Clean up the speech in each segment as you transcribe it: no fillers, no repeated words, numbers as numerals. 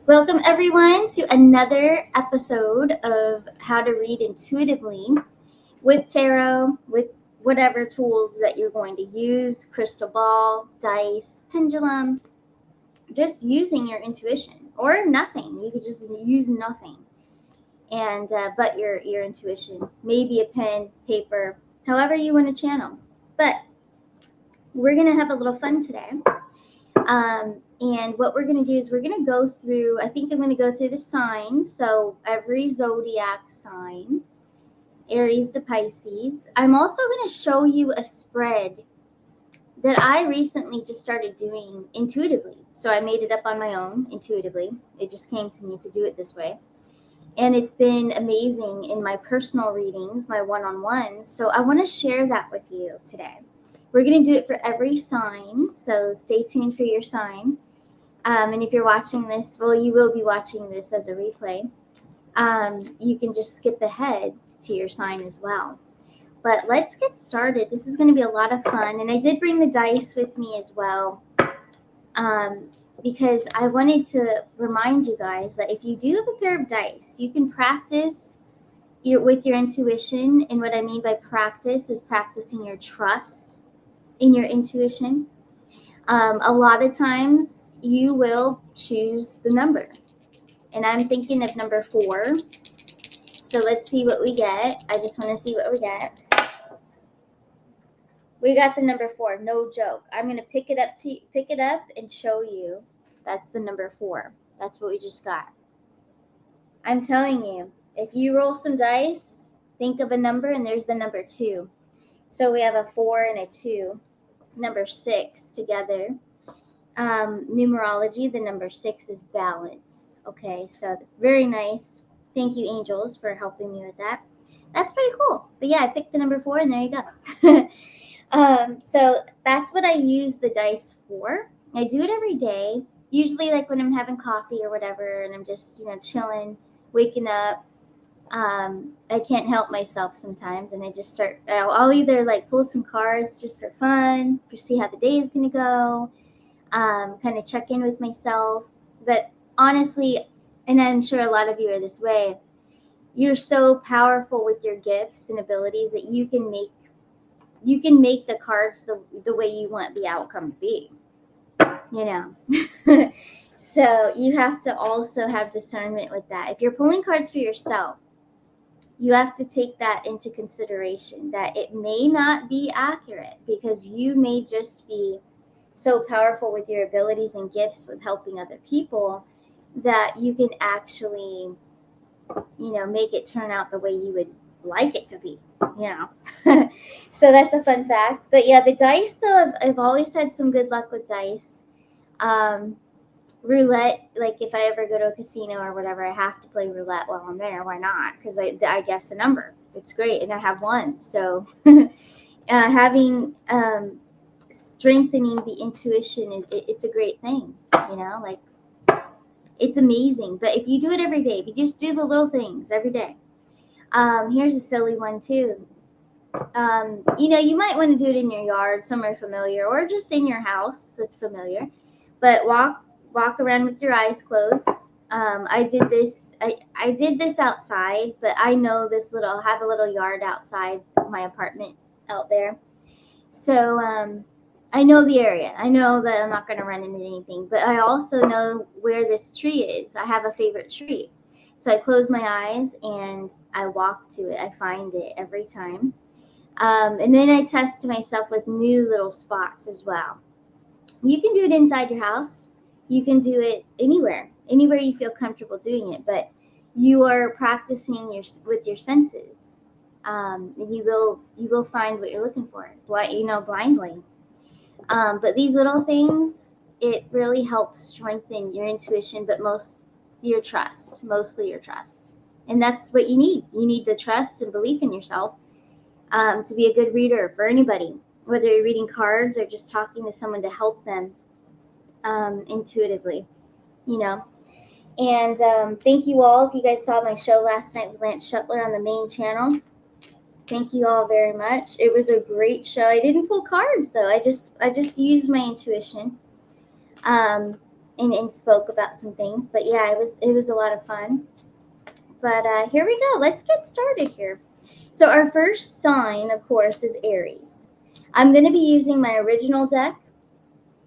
Welcome, everyone, to another episode of How to Read Intuitively with tarot, with whatever tools that you're going to use, crystal ball, dice, pendulum, just using your intuition or nothing. You could just use nothing and but your intuition, maybe a pen, paper, however you want to channel. But we're going to have a little fun today. And what we're going to do is we're going to go through, I think I'm going to go through the signs. So every zodiac sign, Aries to Pisces. I'm also going to show you a spread that I recently just started doing intuitively. So I made it up on my own intuitively. It just came to me to do it this way. And it's been amazing in my personal readings, my one-on-ones. So I want to share that with you today. We're going to do it for every sign. So stay tuned for your sign. And if you're watching this, well, you will be watching this as a replay. You can just skip ahead to your sign as well. But let's get started. This is going to be a lot of fun. And I did bring the dice with me as well, because I wanted to remind you guys that if you do have a pair of dice, you can practice with your intuition. And what I mean by practice is practicing your trust in your intuition. A lot of times you will choose the number. And I'm thinking of number 4. So let's see what we get. I just want to see what we get. We got the number 4. No joke. I'm gonna pick it up and show you. That's the number 4. That's what we just got. I'm telling you, if you roll some dice, think of a number, and there's the number 2. So we have a 4 and a 2. Number 6 together. Numerology, the number 6 is balance. Okay, so very nice. Thank you, angels, for helping me with that. That's pretty cool. But yeah, I picked the number 4, and there you go. So that's what I use the dice for. I do it every day, usually like when I'm having coffee or whatever, and I'm just chilling, waking up. I can't help myself sometimes, and I just start. I'll either like pull some cards just for fun, to see how the day is gonna go. Kind of check in with myself. But honestly, and I'm sure a lot of you are this way, you're so powerful with your gifts and abilities that you can make the cards the way you want the outcome to be. So you have to also have discernment with that. If you're pulling cards for yourself, you have to take that into consideration, that it may not be accurate because you may just be so powerful with your abilities and gifts with helping other people that you can actually, make it turn out the way you would like it to be, So that's a fun fact. But yeah, the dice, though, I've always had some good luck with dice. Roulette, like if I ever go to a casino or whatever, I have to play roulette while I'm there. Why not? Because I guess the number. It's great, and I have one. So having strengthening the intuition, it's a great thing. Like it's amazing. But if you do it every day, if you just do the little things every day. Here's a silly one too. You might want to do it in your yard, somewhere familiar, or just in your house that's familiar. But walk around with your eyes closed. I did this. I did this outside, but I know I have a little yard outside my apartment out there. So I know the area. I know that I'm not going to run into anything, but I also know where this tree is. I have a favorite tree. So I close my eyes and I walk to it. I find it every time. And then I test myself with new little spots as well. You can do it inside your house. You can do it anywhere you feel comfortable doing it. But you are practicing with your senses. And you will find what you're looking for, blindly. But these little things, it really helps strengthen your intuition, but mostly your trust. And that's what you need. You need the trust and belief in yourself to be a good reader for anybody, whether you're reading cards or just talking to someone to help them intuitively, And thank you all. If you guys saw my show last night with Lance Shuttler on the main channel, thank you all very much. It was a great show. I didn't pull cards though. I just used my intuition. and spoke about some things. But yeah, it was a lot of fun. But here we go. Let's get started here. So our first sign, of course, is Aries. I'm going to be using my original deck.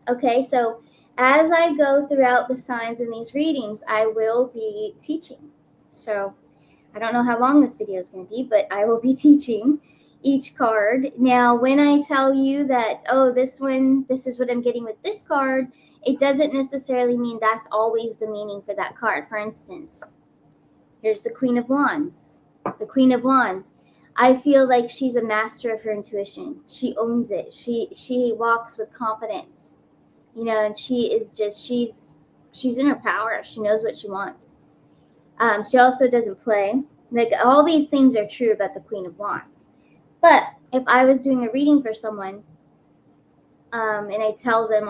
Okay, so as I go throughout the signs in these readings, I will be teaching. So I don't know how long this video is going to be, but I will be teaching each card. Now, when I tell you that, oh, this is what I'm getting with this card, it doesn't necessarily mean that's always the meaning for that card. For instance, here's the Queen of Wands. The Queen of Wands. I feel like she's a master of her intuition. She owns it. She walks with confidence. And she's in her power. She knows what she wants. She also doesn't play. Like, all these things are true about the Queen of Wands. But if I was doing a reading for someone, and I tell them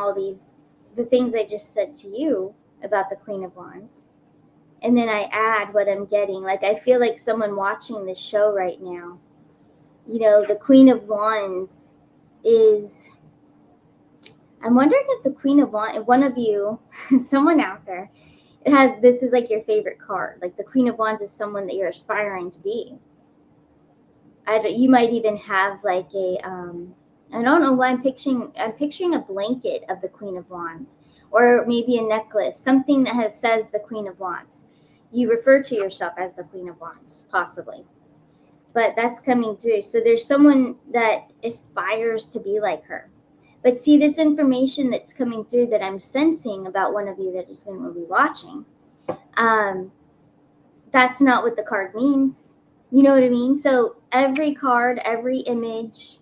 the things I just said to you about the Queen of Wands, and then I add what I'm getting, like, I feel like someone watching this show right now, the Queen of Wands is, I'm wondering if the Queen of Wands, if one of you, someone out there, this is like your favorite card. Like, the Queen of Wands is someone that you're aspiring to be. You might even have like I don't know why I'm picturing a blanket of the Queen of Wands, or maybe a necklace, something that says the Queen of Wands. You refer to yourself as the Queen of Wands, possibly. But that's coming through. So there's someone that aspires to be like her. But see, this information that's coming through that I'm sensing about one of you that is going to be watching, that's not what the card means. You know what I mean? So every card, every image,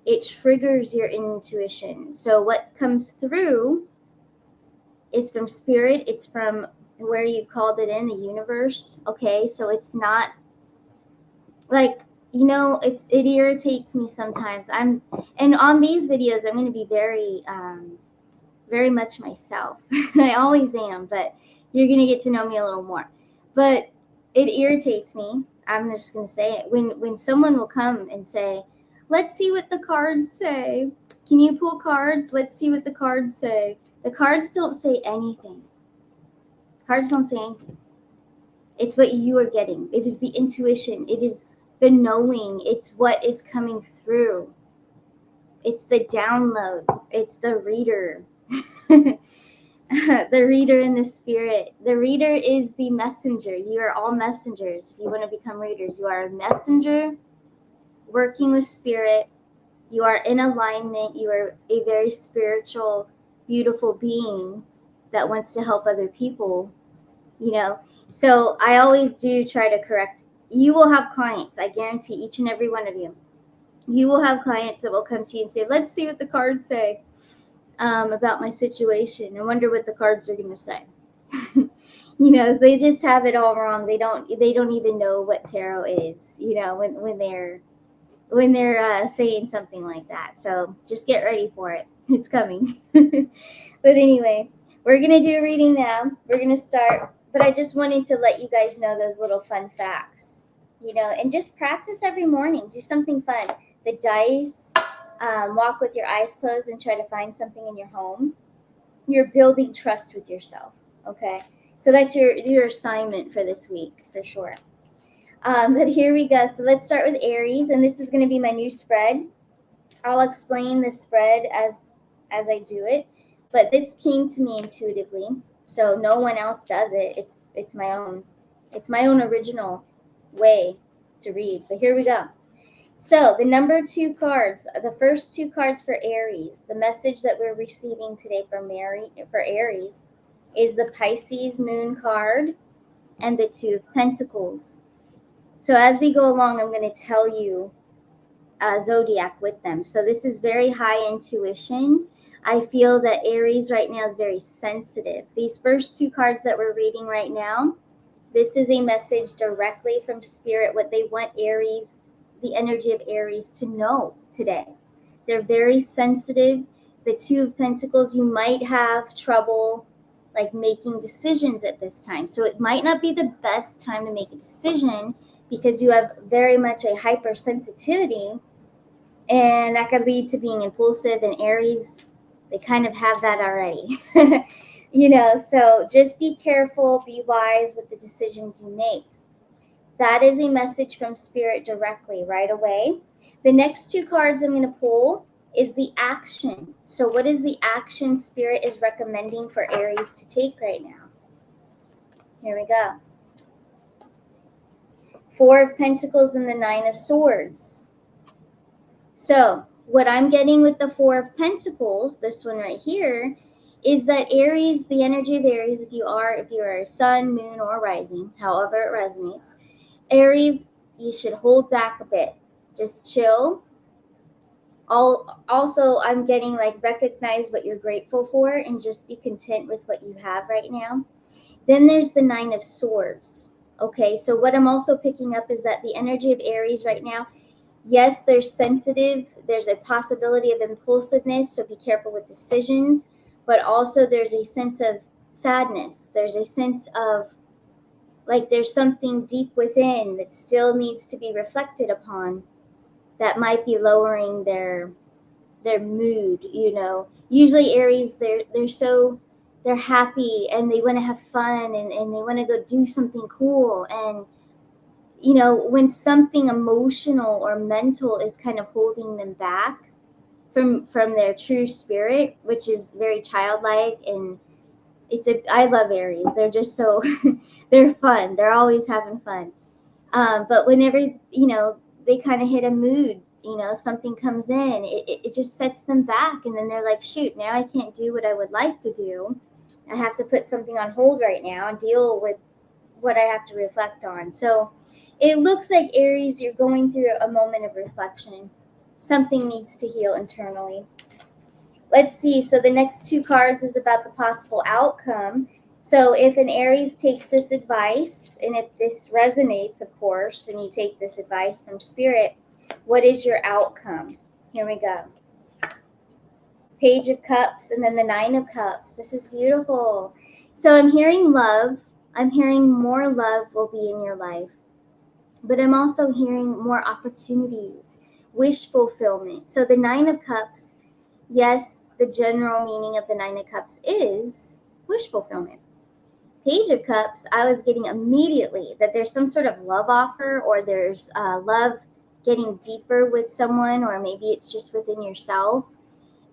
it triggers your intuition. So what comes through is from spirit. It's from where you called it in, the universe. Okay, so it's not like, it irritates me sometimes. And on these videos, I'm going to be very, very much myself. I always am, but you're going to get to know me a little more. But it irritates me. I'm just going to say it. When someone will come and say, let's see what the cards say. Can you pull cards? Let's see what the cards say. The cards don't say anything. Cards don't say anything. It's what you are getting. It is the intuition. It is the knowing. It's what is coming through. It's the downloads. It's the reader. The reader in the spirit. The reader is the messenger. You are all messengers. If you want to become readers, you are a messenger working with spirit. You are in alignment. You are a very spiritual, beautiful being that wants to help other people, So I always do try to correct. You will have clients. I guarantee each and every one of you. You will have clients that will come to you and say, let's see what the cards say about my situation. I wonder what the cards are going to say. They just have it all wrong. They don't even know what tarot is, when they're saying something like that. So just get ready for it. It's coming. But anyway, we're going to do a reading now. We're going to start. But I just wanted to let you guys know those little fun facts, and just practice every morning. Do something fun. The dice, walk with your eyes closed and try to find something in your home. You're building trust with yourself, okay? So that's your assignment for this week, for sure. But here we go. So let's start with Aries, and this is going to be my new spread. I'll explain the spread as I do it, but this came to me intuitively, so no one else does it. It's my own. It's my own original way to read. But here we go. So the number 2 cards, the first 2 cards for Aries, the message that we're receiving today for Aries is the Pisces Moon card and the 2 of Pentacles. So as we go along, I'm going to tell you zodiac with them. So this is very high intuition. I feel that Aries right now is very sensitive. These first 2 cards that we're reading right now, this is a message directly from Spirit, what they want Aries, the energy of Aries, to know today. They're very sensitive. The 2 of Pentacles, you might have trouble like making decisions at this time. So it might not be the best time to make a decision because you have very much a hypersensitivity, and that could lead to being impulsive. And Aries, they kind of have that already. So just be careful, be wise with the decisions you make. That is a message from Spirit directly right away. The next two cards I'm going to pull is the action. So, what is the action Spirit is recommending for Aries to take right now? Here we go. Four of Pentacles and the Nine of Swords. So, what I'm getting with the Four of Pentacles, this one right here, is that Aries, the energy of Aries, if you are a sun, moon, or rising, however it resonates, Aries, you should hold back a bit. Just chill. Also, I'm getting like recognize what you're grateful for and just be content with what you have right now. Then there's the Nine of Swords. Okay, so what I'm also picking up is that the energy of Aries right now, yes, there's sensitive, there's a possibility of impulsiveness, so be careful with decisions, but also there's a sense of sadness. There's a sense of like there's something deep within that still needs to be reflected upon that might be lowering their mood. Usually Aries, they're happy and they want to have fun, and they want to go do something cool. And when something emotional or mental is kind of holding them back from their true spirit, which is very childlike. And I love Aries. They're just so they're fun. They're always having fun. But whenever they kind of hit a mood, something comes in, it just sets them back, and then they're like, shoot, now I can't do what I would like to do. I have to put something on hold right now and deal with what I have to reflect on. So it looks like Aries, you're going through a moment of reflection. Something needs to heal internally. Let's see. So the next two cards is about the possible outcome. So if an Aries takes this advice, and if this resonates, of course, and you take this advice from Spirit, what is your outcome? Here we go. Page of Cups and then the Nine of Cups. This is beautiful. So I'm hearing love. I'm hearing more love will be in your life. But I'm also hearing more opportunities, wish fulfillment. So the Nine of Cups, yes, the general meaning of the Nine of Cups is wish fulfillment. Page of Cups, I was getting immediately that there's some sort of love offer, or there's love getting deeper with someone, or maybe it's just within yourself,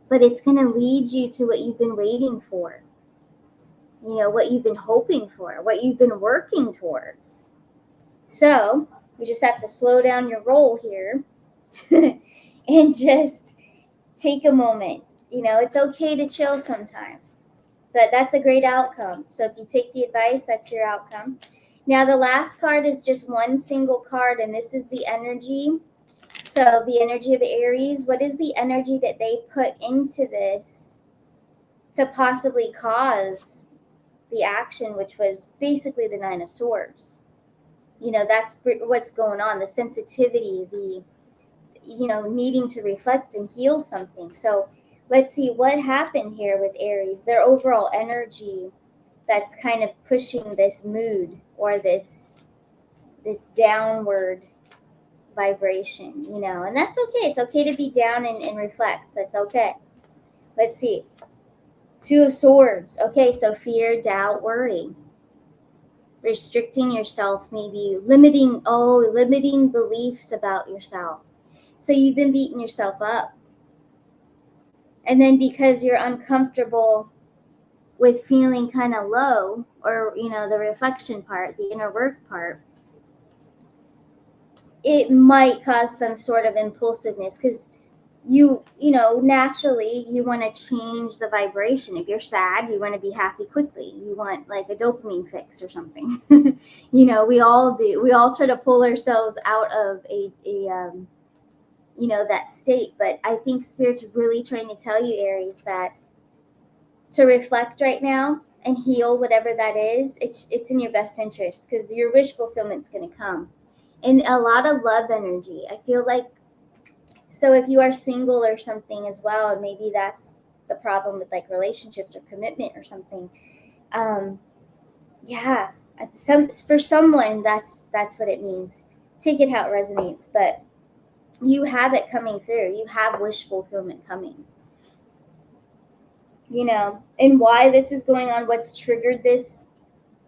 but it's going to lead you to what you've been waiting for, what you've been hoping for, what you've been working towards. So you just have to slow down your roll here and just take a moment. It's okay to chill sometimes, but that's a great outcome. So if you take the advice, that's your outcome. Now the last card is just one single card, and this is the energy. So the energy of Aries, what is the energy that they put into this to possibly cause the action, which was basically the Nine of Swords? That's what's going on, the sensitivity, the needing to reflect and heal something. So let's see what happened here with Aries, their overall energy that's kind of pushing this mood, or this downward vibration, and that's okay. It's okay to be down and reflect. That's okay. Let's see. Two of Swords. Okay, so fear, doubt, worry. Restricting yourself, maybe limiting beliefs about yourself. So you've been beating yourself up. And then because you're uncomfortable with feeling kind of low, or, the reflection part, the inner work part, it might cause some sort of impulsiveness, because naturally you want to change the vibration. If you're sad, you want to be happy quickly. You want like a dopamine fix or something. We all do. We all try to pull ourselves out of a that state. But I think Spirit's really trying to tell you, Aries, that to reflect right now and heal whatever that is, it's in your best interest, because your wish fulfillment's going to come. And a lot of love energy, I feel like. So if you are single or something as well, and maybe that's the problem with like relationships or commitment or something. Yeah, for someone, that's what it means. Take it how it resonates, but you have it coming through. You have wish fulfillment coming. and why this is going on, what's triggered this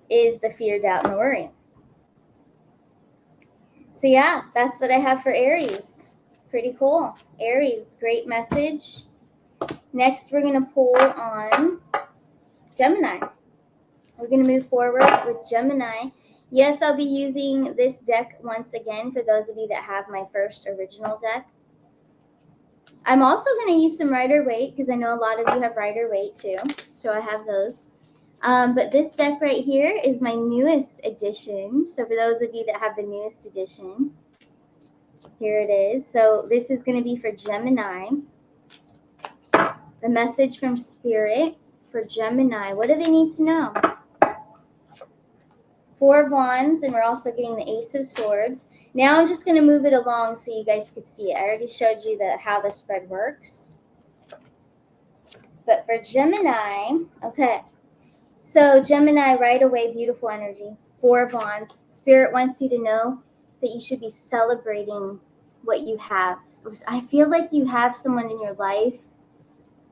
is the fear, doubt, and the worry. So yeah, that's what I have for Aries. Pretty cool. Aries, great message. Next, we're going to pull on Gemini. We're going to move forward with Gemini. Yes, I'll be using this deck once again for those of you that have my first original deck. I'm also going to use some Rider-Waite because I know a lot of you have Rider-Waite too. So I have those. But this deck right here is my newest edition. So for those of you that have the newest edition, here it is. So this is going to be for Gemini. The message from Spirit for Gemini. What do they need to know? Four of Wands, and we're also getting the Ace of Swords. Now I'm just going to move it along so you guys could see it. I already showed you how the spread works. But for Gemini, okay. So Gemini, right away, beautiful energy. Four of Wands. Spirit wants you to know that you should be celebrating what you have. I feel like you have someone in your life,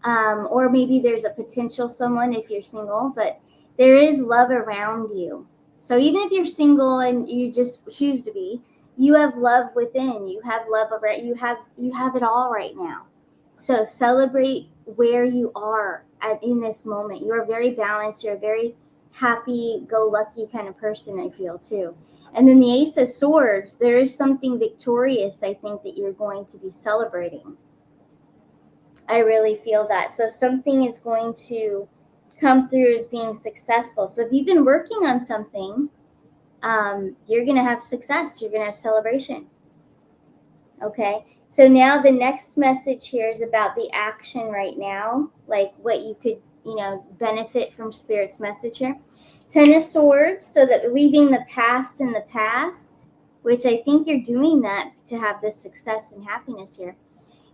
or maybe there's a potential someone if you're single, but there is love around you. So even if you're single and you just choose to be, you have love within. You have love around. You have it all right now. So celebrate where you are in this moment. You are very balanced. You're a very happy-go-lucky kind of person, I feel, too. And then the Ace of Swords, there is something victorious, I think, that you're going to be celebrating. I really feel that. So something is going to come through as being successful. So if you've been working on something, you're going to have success. You're going to have celebration. Okay. So now the next message here is about the action right now, like what you could, benefit from Spirit's message here. Ten of Swords, so that leaving the past in the past, which I think you're doing that to have this success and happiness here.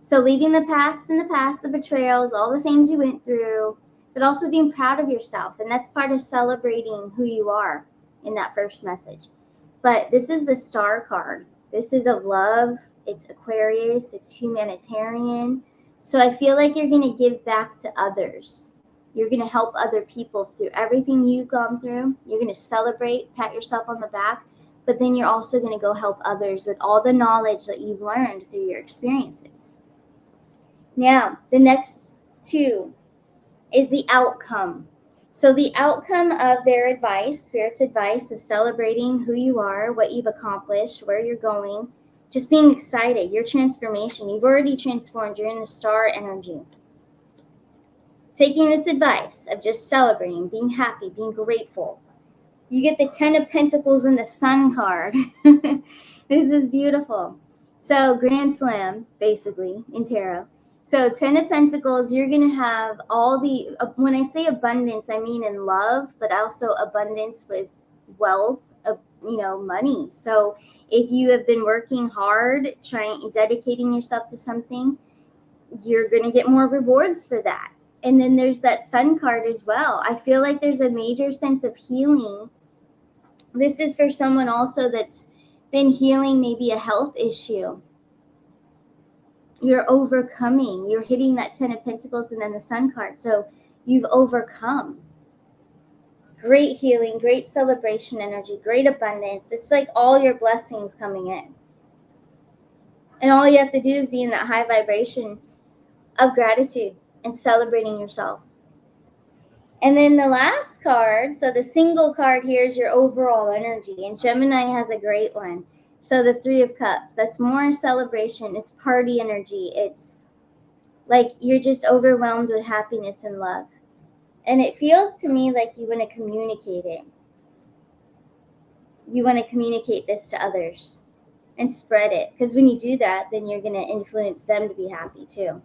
So leaving the past in the past, the betrayals, all the things you went through, but also being proud of yourself. And that's part of celebrating who you are in that first message. But this is the Star card. This is of love. It's Aquarius. It's humanitarian. So I feel like you're going to give back to others. You're going to help other people through everything you've gone through. You're going to celebrate, pat yourself on the back, but then you're also going to go help others with all the knowledge that you've learned through your experiences. Now, the next two is the outcome. So the outcome of their advice, Spirit's advice of celebrating who you are, what you've accomplished, where you're going, just being excited, your transformation. You've already transformed. You're in the star energy. Taking this advice of just celebrating, being happy, being grateful. You get the 10 of Pentacles and the Sun card. This is beautiful. So Grand Slam, basically, in tarot. So 10 of Pentacles, you're going to have all the, when I say abundance, I mean in love, but also abundance with wealth, of, money. So if you have been working hard, dedicating yourself to something, you're going to get more rewards for that. And then there's that Sun card as well. I feel like there's a major sense of healing. This is for someone also that's been healing maybe a health issue. You're overcoming. You're hitting that 10 of Pentacles and then the Sun card. So you've overcome. Great healing, great celebration energy, great abundance. It's like all your blessings coming in. And all you have to do is be in that high vibration of gratitude and celebrating yourself. And then the last card, so the single card here is your overall energy. And Gemini has a great one. So the Three of Cups, that's more celebration. It's party energy. It's like you're just overwhelmed with happiness and love. And it feels to me like you want to communicate it. You want to communicate this to others and spread it. Because when you do that, then you're going to influence them to be happy too.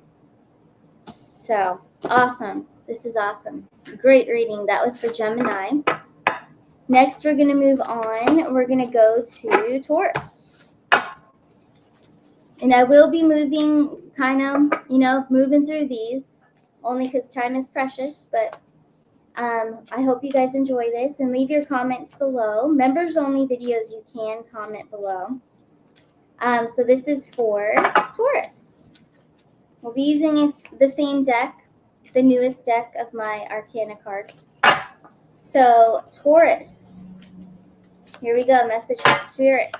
So, awesome. This is awesome. Great reading. That was for Gemini. Next, we're going to move on. We're going to go to Taurus. And I will be moving moving through these only because time is precious. But I hope you guys enjoy this and leave your comments below. Members only videos, you can comment below. So this is for Taurus. We'll be using the same deck. the newest deck of my Arcana cards. So, Taurus. Here we go. Message from Spirit.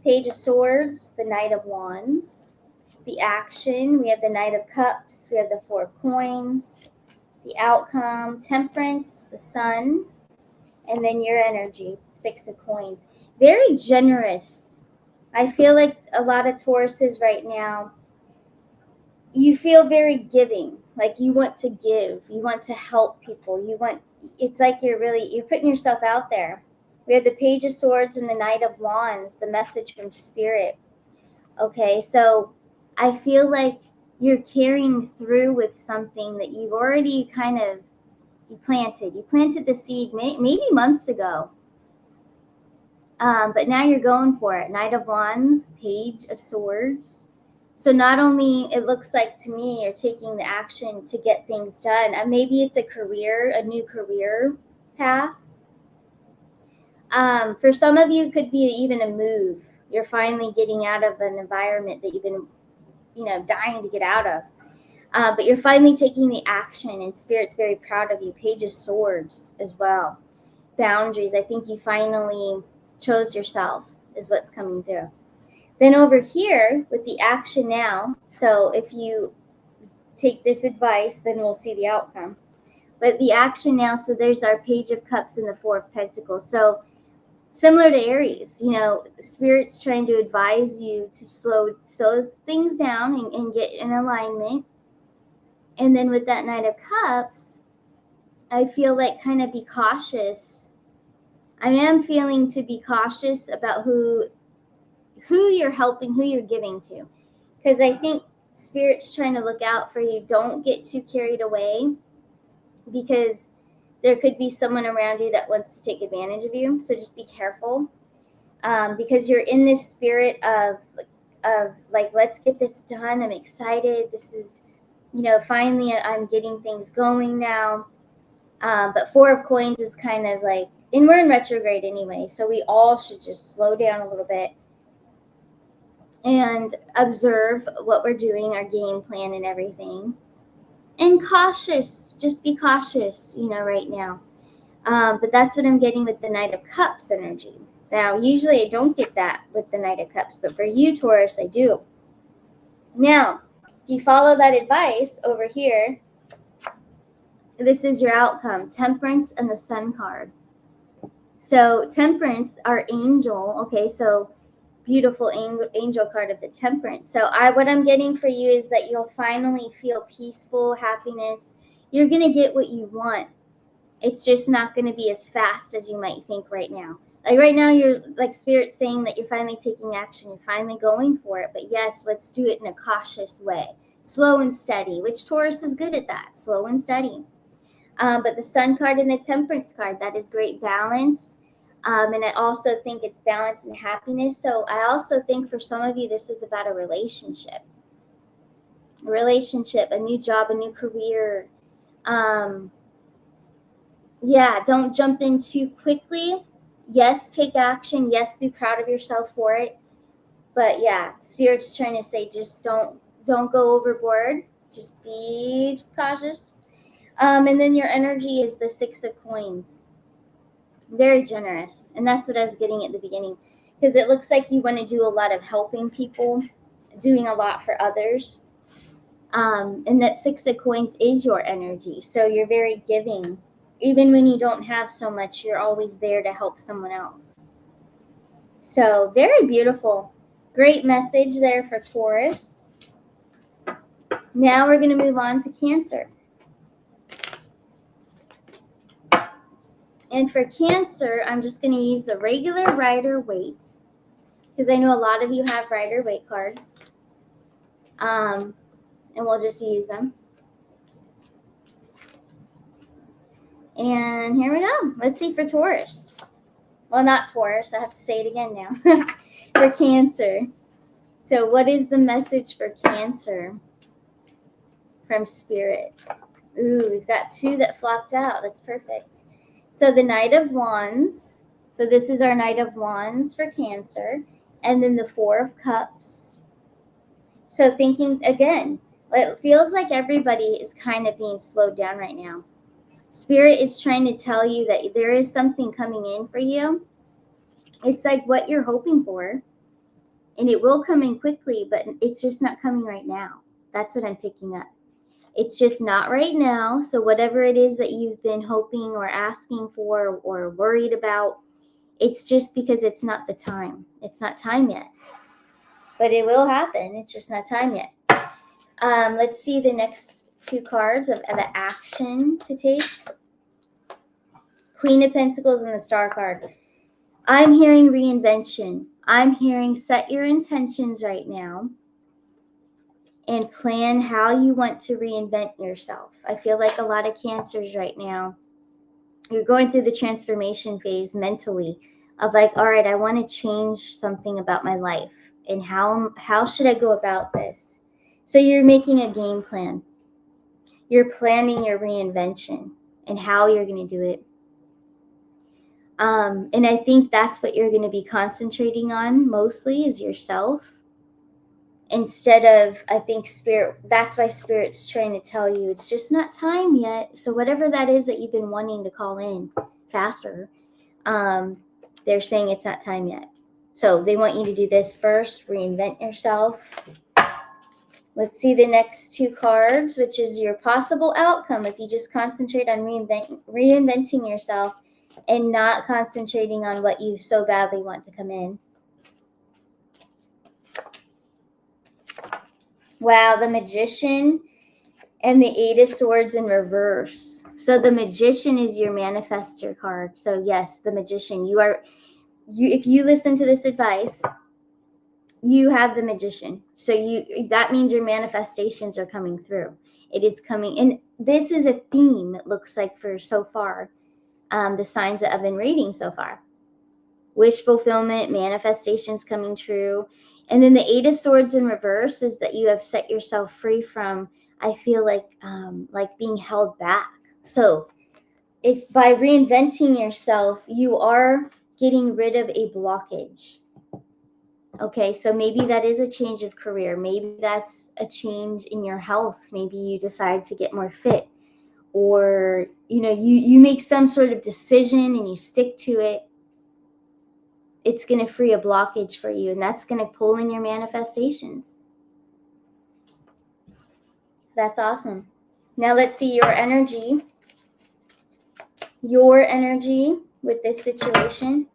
Page of Swords, the Knight of Wands. The action, we have the Knight of Cups, we have the Four of Coins. The outcome, Temperance, the Sun, and then your energy, Six of Coins. Very generous. I feel like a lot of Tauruses right now, you feel very giving. Like you want to give, you want to help people. It's like you're putting yourself out there. We have the Page of Swords and the Knight of Wands, the message from Spirit. Okay, so I feel like you're carrying through with something that you've already kind of planted. You planted the seed maybe months ago. But now you're going for it. Knight of Wands, Page of Swords. So not only, it looks like to me, you're taking the action to get things done. Maybe it's a new career path. For some of you, it could be even a move. You're finally getting out of an environment that you've been, dying to get out of. But you're finally taking the action, and Spirit's very proud of you. Page of Swords as well. Boundaries. I think you finally chose yourself is what's coming through. Then over here with the action now. So if you take this advice, then we'll see the outcome. But the action now, so there's our Page of Cups and the Four of Pentacles. So similar to Aries, Spirit's trying to advise you to slow things down and get in alignment. And then with that Knight of Cups, I feel like kind of be cautious. I am feeling to be cautious about who you're helping, who you're giving to. Because I think Spirit's trying to look out for you. Don't get too carried away, because there could be someone around you that wants to take advantage of you. So just be careful, because you're in this spirit of like, let's get this done. I'm excited. This is, finally I'm getting things going now. But Four of Coins is kind of like, and we're in retrograde anyway, so we all should just slow down a little bit and observe what we're doing, our game plan and everything. And cautious, just be cautious, right now. But that's what I'm getting with the Knight of Cups energy. Now, usually I don't get that with the Knight of Cups, but for you, Taurus, I do. Now, if you follow that advice over here, this is your outcome, Temperance and the Sun card. So Temperance, our angel, okay, so beautiful angel card of the Temperance. So what I'm getting for you is that you'll finally feel peaceful, happiness. You're going to get what you want. It's just not going to be as fast as you might think right now. Like right now, you're like Spirit saying that you're finally taking action. You're finally going for it. But yes, let's do it in a cautious way. Slow and steady, which Taurus is good at that. Slow and steady. But the Sun card and the Temperance card, that is great balance. And I also think it's balance and happiness. So I also think for some of you, this is about a relationship. A new job, a new career. Don't jump in too quickly. Yes, take action. Yes, be proud of yourself for it. But yeah, Spirit's trying to say, just don't go overboard. Just be cautious. And then your energy is the Six of Coins. Very generous. And that's what I was getting at the beginning. Because it looks like you want to do a lot of helping people, doing a lot for others. And that Six of Coins is your energy. So you're very giving. Even when you don't have so much, you're always there to help someone else. So very beautiful. Great message there for Taurus. Now we're going to move on to Cancer. And for Cancer, I'm just going to use the regular Rider-Waite, because I know a lot of you have Rider-Waite cards. And we'll just use them. And here we go. Let's see for Taurus. Well, not Taurus. I have to say it again now. For Cancer. So what is the message for Cancer from Spirit? Ooh, we've got two that flopped out. That's perfect. So the Knight of Wands. So this is our Knight of Wands for Cancer. And then the Four of Cups. So thinking, again, It feels like everybody is kind of being slowed down right now. Spirit is trying to tell you that there is something coming in for you. It's like what you're hoping for, and it will come in quickly, but it's just not coming right now. That's what I'm picking up. It's just not right now. So whatever it is that you've been hoping or asking for or worried about, it's just because it's not the time. It's not time yet. But it will happen. It's just not time yet. Let's see the next two cards of the action to take. Queen of Pentacles and the Star card. I'm hearing reinvention. I'm hearing set your intentions right now and plan how you want to reinvent yourself. I feel like a lot of Cancers right now, you're going through the transformation phase mentally of like, all right, I want to change something about my life. And how should I go about this? So you're making a game plan. You're planning your reinvention and how you're going to do it. And I think that's what you're going to be concentrating on mostly is yourself. Instead of, I think Spirit, that's why Spirit's trying to tell you it's just not time yet. So whatever that is that you've been wanting to call in faster, they're saying it's not time yet. So they want you to do this first, reinvent yourself. Let's see the next two cards, which is your possible outcome if you just concentrate on reinventing yourself and not concentrating on what you so badly want to come in. Wow, the Magician and the Eight of Swords in reverse. So the Magician is your manifestor card. So yes, the Magician. If you listen to this advice, you have the Magician. So that means your manifestations are coming through. It is coming. And this is a theme, it looks like, for so far, the signs that I've been reading so far. Wish fulfillment, manifestations coming true. And then the Eight of Swords in reverse is that you have set yourself free from, I feel like being held back. So if by reinventing yourself, you are getting rid of a blockage. Okay, so maybe that is a change of career. Maybe that's a change in your health. Maybe you decide to get more fit, or you make some sort of decision and you stick to it. It's going to free a blockage for you, and that's going to pull in your manifestations. That's awesome. Now let's see your energy. Your energy with this situation.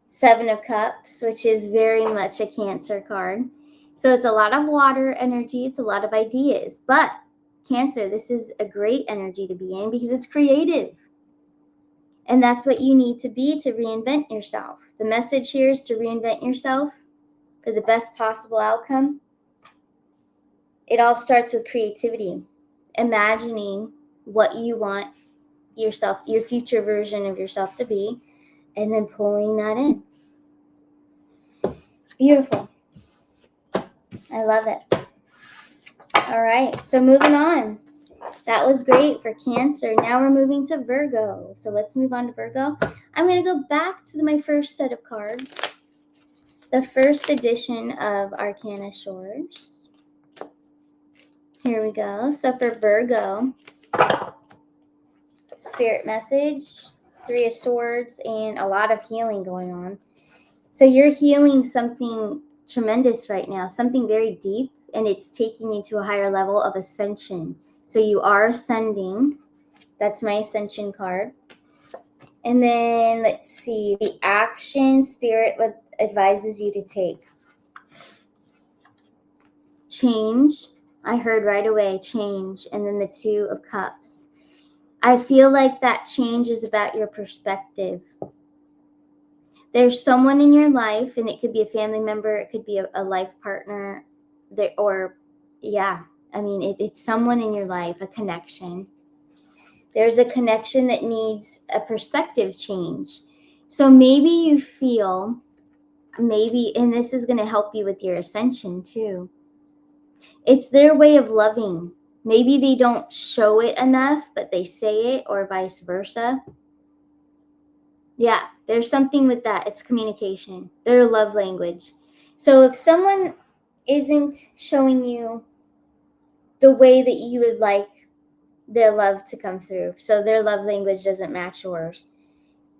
Seven of Cups, which is very much a Cancer card. So it's a lot of water energy. It's a lot of ideas. But Cancer, this is a great energy to be in because it's creative. And that's what you need to be to reinvent yourself. The message here is to reinvent yourself for the best possible outcome. It all starts with creativity, imagining what you want yourself, your future version of yourself to be, and then pulling that in. Beautiful. I love it. All right, so moving on. That was great for Cancer. Now we're moving to Virgo. So let's move on to Virgo. I'm going to go back to my first set of cards. The first edition of Arcana Shores. Here we go. So for Virgo, Spirit message, Three of Swords, and a lot of healing going on. So you're healing something tremendous right now, something very deep, and it's taking you to a higher level of ascension. So you are ascending. That's my ascension card. And then let's see, the action Spirit advises you to take. Change. I heard right away, change. And then the Two of Cups. I feel like that change is about your perspective. There's someone in your life, and it could be a family member, it could be a life partner, it's someone in your life, a connection. There's a connection that needs a perspective change. So maybe you feel, and this is going to help you with your ascension too, it's their way of loving. Maybe they don't show it enough, but they say it, or vice versa. Yeah, there's something with that. It's communication. Their love language. So if someone isn't showing you the way that you would like their love to come through. So their love language doesn't match yours.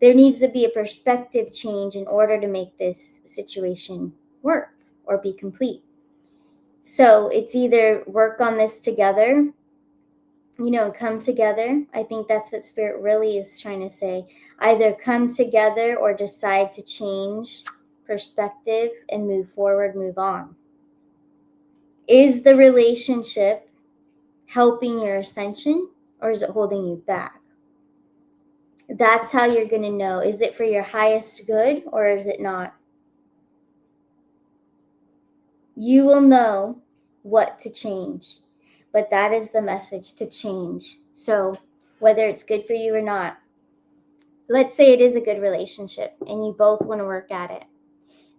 There needs to be a perspective change in order to make this situation work or be complete. So it's either work on this together, come together. I think that's what Spirit really is trying to say. Either come together or decide to change perspective and move forward, move on. Is the relationship helping your ascension or is it holding you back? That's how you're going to know. Is it for your highest good or is it not? You will know what to change, but that is the message, to change. So whether it's good for you or not, let's say it is a good relationship and you both want to work at it,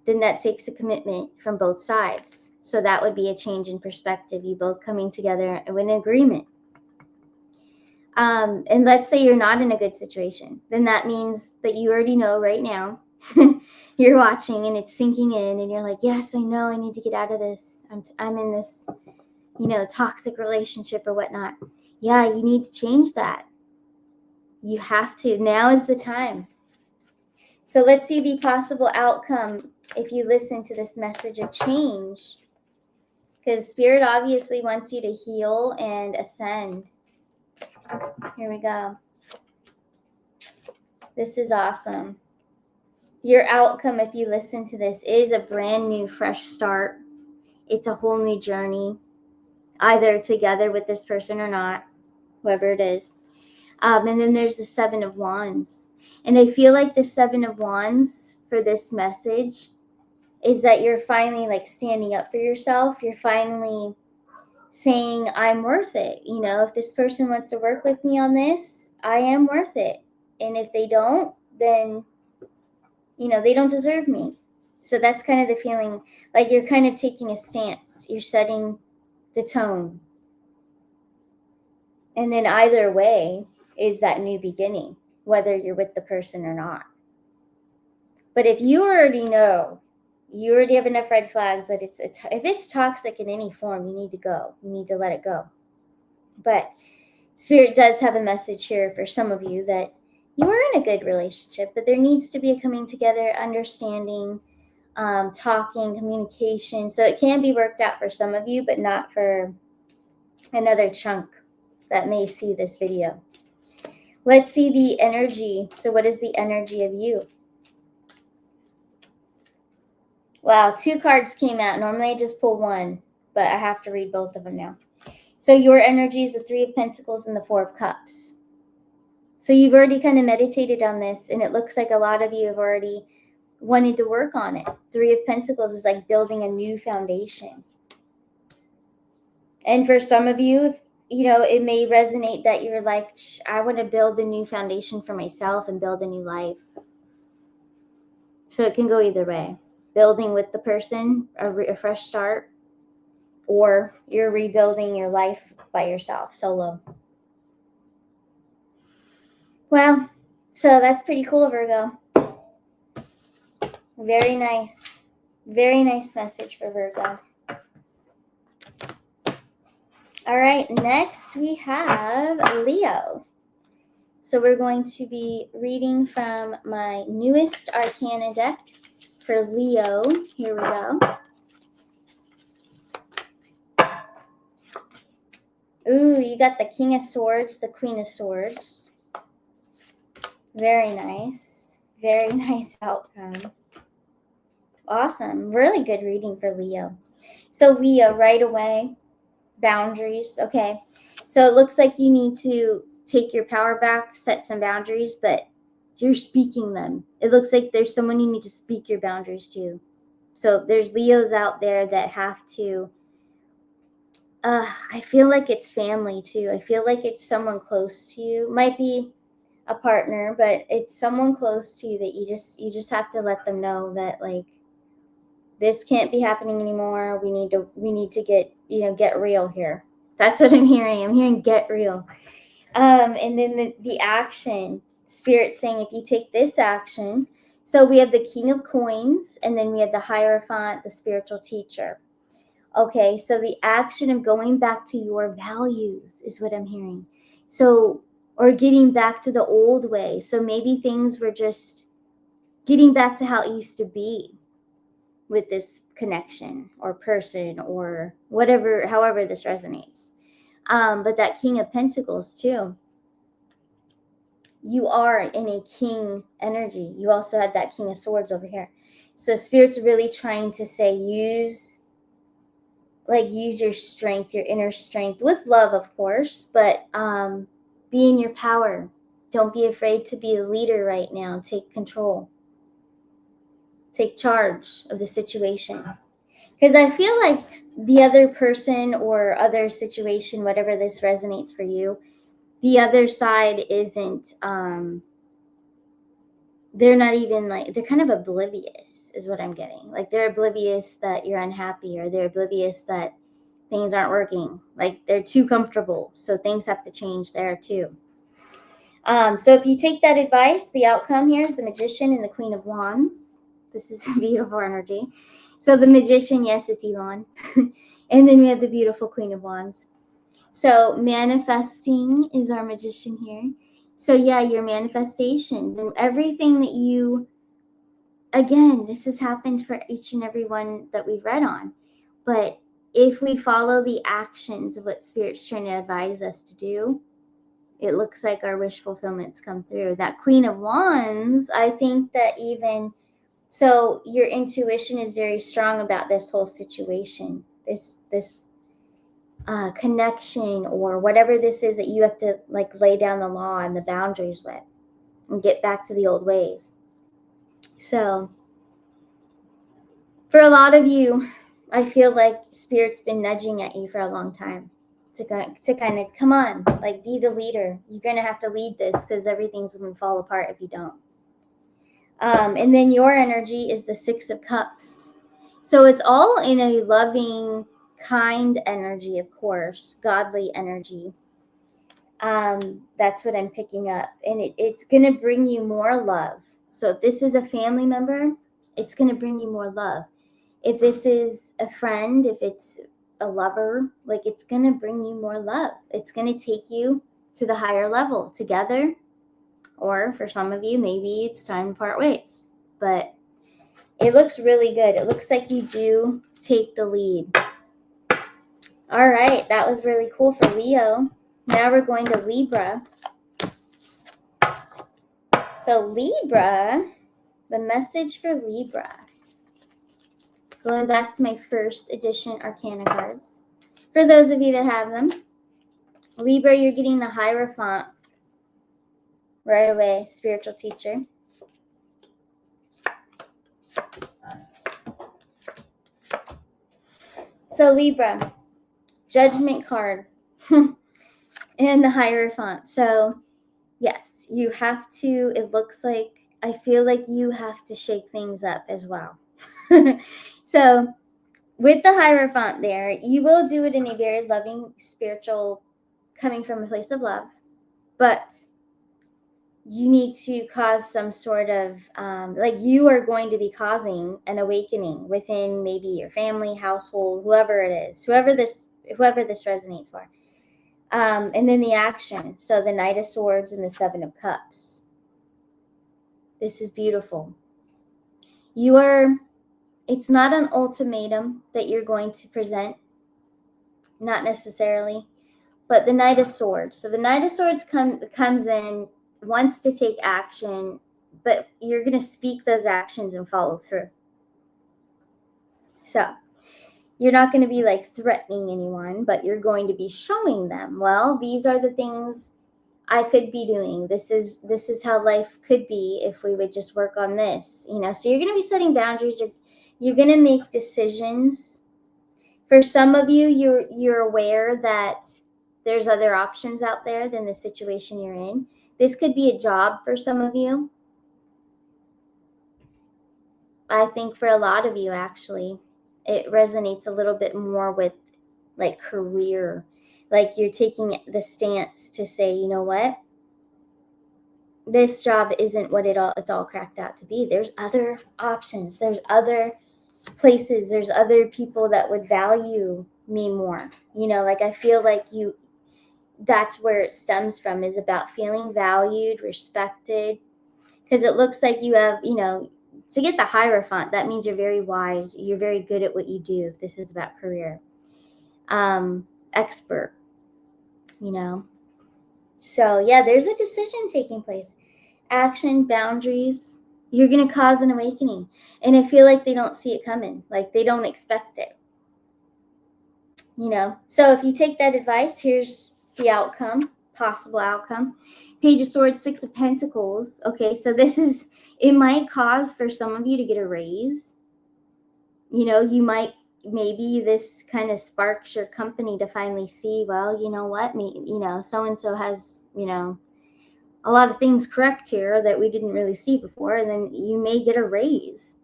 then that takes a commitment from both sides. So that would be a change in perspective, you both coming together in an agreement. And let's say you're not in a good situation, then that means that you already know right now. You're watching and it's sinking in and you're like, yes, I know I need to get out of this. I'm in this, toxic relationship or whatnot. Yeah, you need to change that. You have to. Now is the time. So let's see the possible outcome if you listen to this message of change. Because Spirit obviously wants you to heal and ascend. Here we go. This is awesome. Your outcome, if you listen to this, is a brand new, fresh start. It's a whole new journey, either together with this person or not, whoever it is. And then there's the Seven of Wands. And I feel like the Seven of Wands for this message is that you're finally like standing up for yourself. You're finally saying, I'm worth it. If this person wants to work with me on this, I am worth it. And if they don't, then, they don't deserve me. So that's kind of the feeling, like you're kind of taking a stance. You're setting the tone. And then either way is that new beginning, whether you're with the person or not. But if you already know, you already have enough red flags that if it's toxic in any form, you need to go. You need to let it go. But Spirit does have a message here for some of you that you are in a good relationship, but there needs to be a coming together, understanding, talking, communication. So it can be worked out for some of you, but not for another chunk that may see this video. Let's see the energy. So what is the energy of you? Wow, 2 cards came out. Normally I just pull one, but I have to read both of them now. So your energy is the 3 of Pentacles and the 4 of Cups. So you've already kind of meditated on this, and it looks like a lot of you have already wanted to work on it. 3 of Pentacles is like building a new foundation. And for some of you, it may resonate that you're like, I want to build a new foundation for myself and build a new life. So it can go either way. Building with the person, a fresh start, or you're rebuilding your life by yourself, solo. Well, so that's pretty cool, Virgo. Very nice. Very nice message for Virgo. All right, next we have Leo. So we're going to be reading from my newest Arcana deck for Leo. Here we go. Ooh, you got the King of Swords, the Queen of Swords. Very nice. Very nice outcome. Awesome. Really good reading for Leo. So Leo, right away, boundaries. Okay. So it looks like you need to take your power back, set some boundaries, but you're speaking them. It looks like there's someone you need to speak your boundaries to. So there's Leos out there that have to, I feel like it's family too. I feel like it's someone close to you. Might be a partner, but it's someone close to you that you just have to let them know that, like, this can't be happening anymore. We need to get real here. That's what I'm hearing. I'm hearing get real. And then the action, Spirit saying, if you take this action, so we have the King of Coins, and then we have the Hierophant, the spiritual teacher. Okay, so the action of going back to your values is what I'm hearing. So, or getting back to the old way. So maybe things were just getting back to how it used to be with this connection or person or whatever, however this resonates. But that King of Pentacles too. You are in a king energy. You also had that King of Swords over here. So Spirit's really trying to say use your strength, your inner strength, with love, of course, but be in your power. Don't be afraid to be a leader right now. Take control. Take charge of the situation. Because I feel like the other person or other situation, whatever this resonates for you, the other side isn't, they're not even like, they're kind of oblivious is what I'm getting. Like they're oblivious that you're unhappy, or they're oblivious that things aren't working. Like they're too comfortable. So things have to change there too. So if you take that advice, the outcome here is the Magician and the Queen of Wands. This is a beautiful energy. So the Magician, yes, it's Elon. And then we have the beautiful Queen of Wands. So manifesting is our Magician here. So yeah, your manifestations and everything that you, again, this has happened for each and every one that we've read on. But if we follow the actions of what Spirit's trying to advise us to do, it looks like our wish fulfillments come through. That Queen of Wands, I think that even, so your intuition is very strong about this whole situation, this connection, or whatever this is that you have to like lay down the law and the boundaries with and get back to the old ways. So for a lot of you, I feel like Spirit's been nudging at you for a long time to kind of come on, like be the leader. You're going to have to lead this because everything's going to fall apart if you don't. And then your energy is the Six of Cups. So it's all in a loving, kind energy, of course, godly energy. That's what I'm picking up. And it's going to bring you more love. So if this is a family member, it's going to bring you more love. If this is a friend, if it's a lover, like it's going to bring you more love. It's going to take you to the higher level together. Or for some of you, maybe it's time to part ways. But it looks really good. It looks like you do take the lead. All right, that was really cool for Leo. Now we're going to Libra. So Libra, the message for Libra. Going back to my first edition Arcana cards. For those of you that have them, Libra, you're getting the Hierophant right away, spiritual teacher. So Libra, Judgment card and the Hierophant. So yes, you have to, it looks like, I feel like you have to shake things up as well. So with the Hierophant there, you will do it in a very loving, spiritual, coming from a place of love, but you need to cause some sort of, like you are going to be causing an awakening within maybe your family, household, whoever it is, whoever this resonates for. And then the action. So the Knight of Swords and the Seven of Cups. This is beautiful. It's not an ultimatum that you're going to present, not necessarily, but the Knight of Swords. So the Knight of Swords comes in, wants to take action, but you're going to speak those actions and follow through. So you're not going to be like threatening anyone, but you're going to be showing them, well, these are the things I could be doing. This is how life could be if we would just work on this, So you're going to be setting boundaries. You're going to make decisions. For some of you, you're aware that there's other options out there than the situation you're in. This could be a job for some of you. I think for a lot of you, actually, it resonates a little bit more with like career. Like you're taking the stance to say, you know what? This job isn't what it's all cracked out to be. There's other options. There's other places, there's other people that would value me more. Like I feel like that's where it stems from, is about feeling valued, respected. Because it looks like you have, to get the Hierophant, that means you're very wise. You're very good at what you do. If this is about career. Expert, So yeah, there's a decision taking place. Action, boundaries. You're going to cause an awakening. And I feel like they don't see it coming. Like they don't expect it. So if you take that advice, here's the outcome, possible outcome. Page of Swords, Six of Pentacles. Okay, so it might cause for some of you to get a raise. You might, maybe this kind of sparks your company to finally see, well, you know what, so-and-so has, a lot of things correct here that we didn't really see before, and then you may get a raise.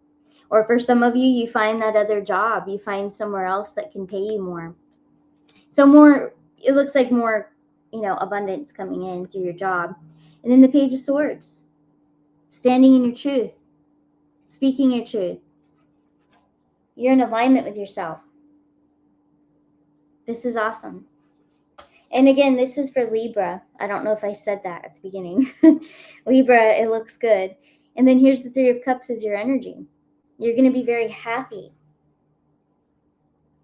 Or for some of you, you find that other job, you find somewhere else that can pay you more. So it looks like more, abundance coming in through your job. And then the Page of Swords, standing in your truth, speaking your truth. You're in alignment with yourself. This is awesome. And again, this is for Libra. I don't know if I said that at the beginning. Libra, it looks good. And then here's the Three of Cups as your energy. You're going to be very happy.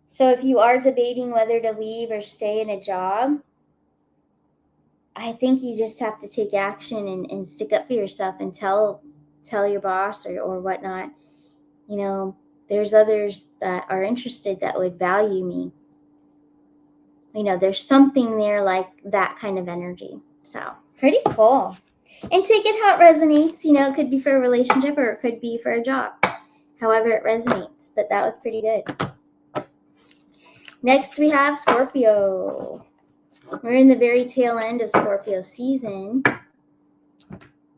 So if you are debating whether to leave or stay in a job, I think you just have to take action and stick up for yourself and tell your boss or whatnot, there's others that are interested that would value me. There's something there like that kind of energy. So pretty cool. And take it how it resonates. It could be for a relationship or it could be for a job. However it resonates. But that was pretty good. Next we have Scorpio. We're in the very tail end of Scorpio season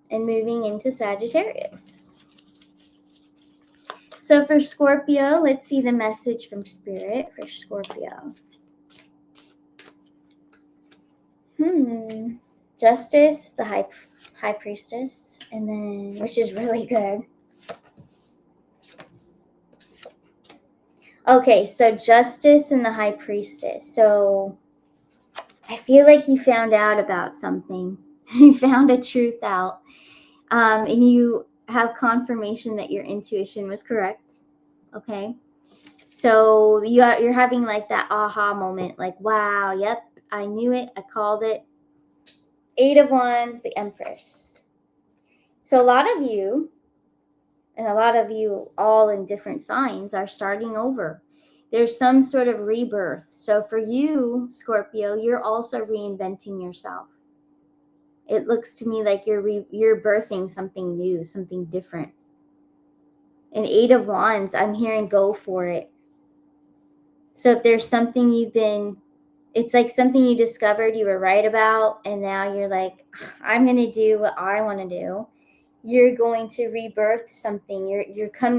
and moving into Sagittarius. So for Scorpio, let's see the message from Spirit for Scorpio. Justice, the high priestess, and then, which is really good. Okay, so Justice and the high priestess. So I feel like you found out about something. You found a truth out. And you have confirmation that your intuition was correct. Okay. So you're having like that aha moment, like, wow, yep, I knew it. I called it. Eight of Wands, the Empress. So a lot of you, and a lot of you all in different signs, are starting over. There's some sort of rebirth. So for you, Scorpio, you're also reinventing yourself. It looks to me like you're birthing something new, something different. And Eight of Wands, I'm hearing go for it. So if there's something it's like something you discovered you were right about, and now you're like, I'm going to do what I want to do. You're going to rebirth something.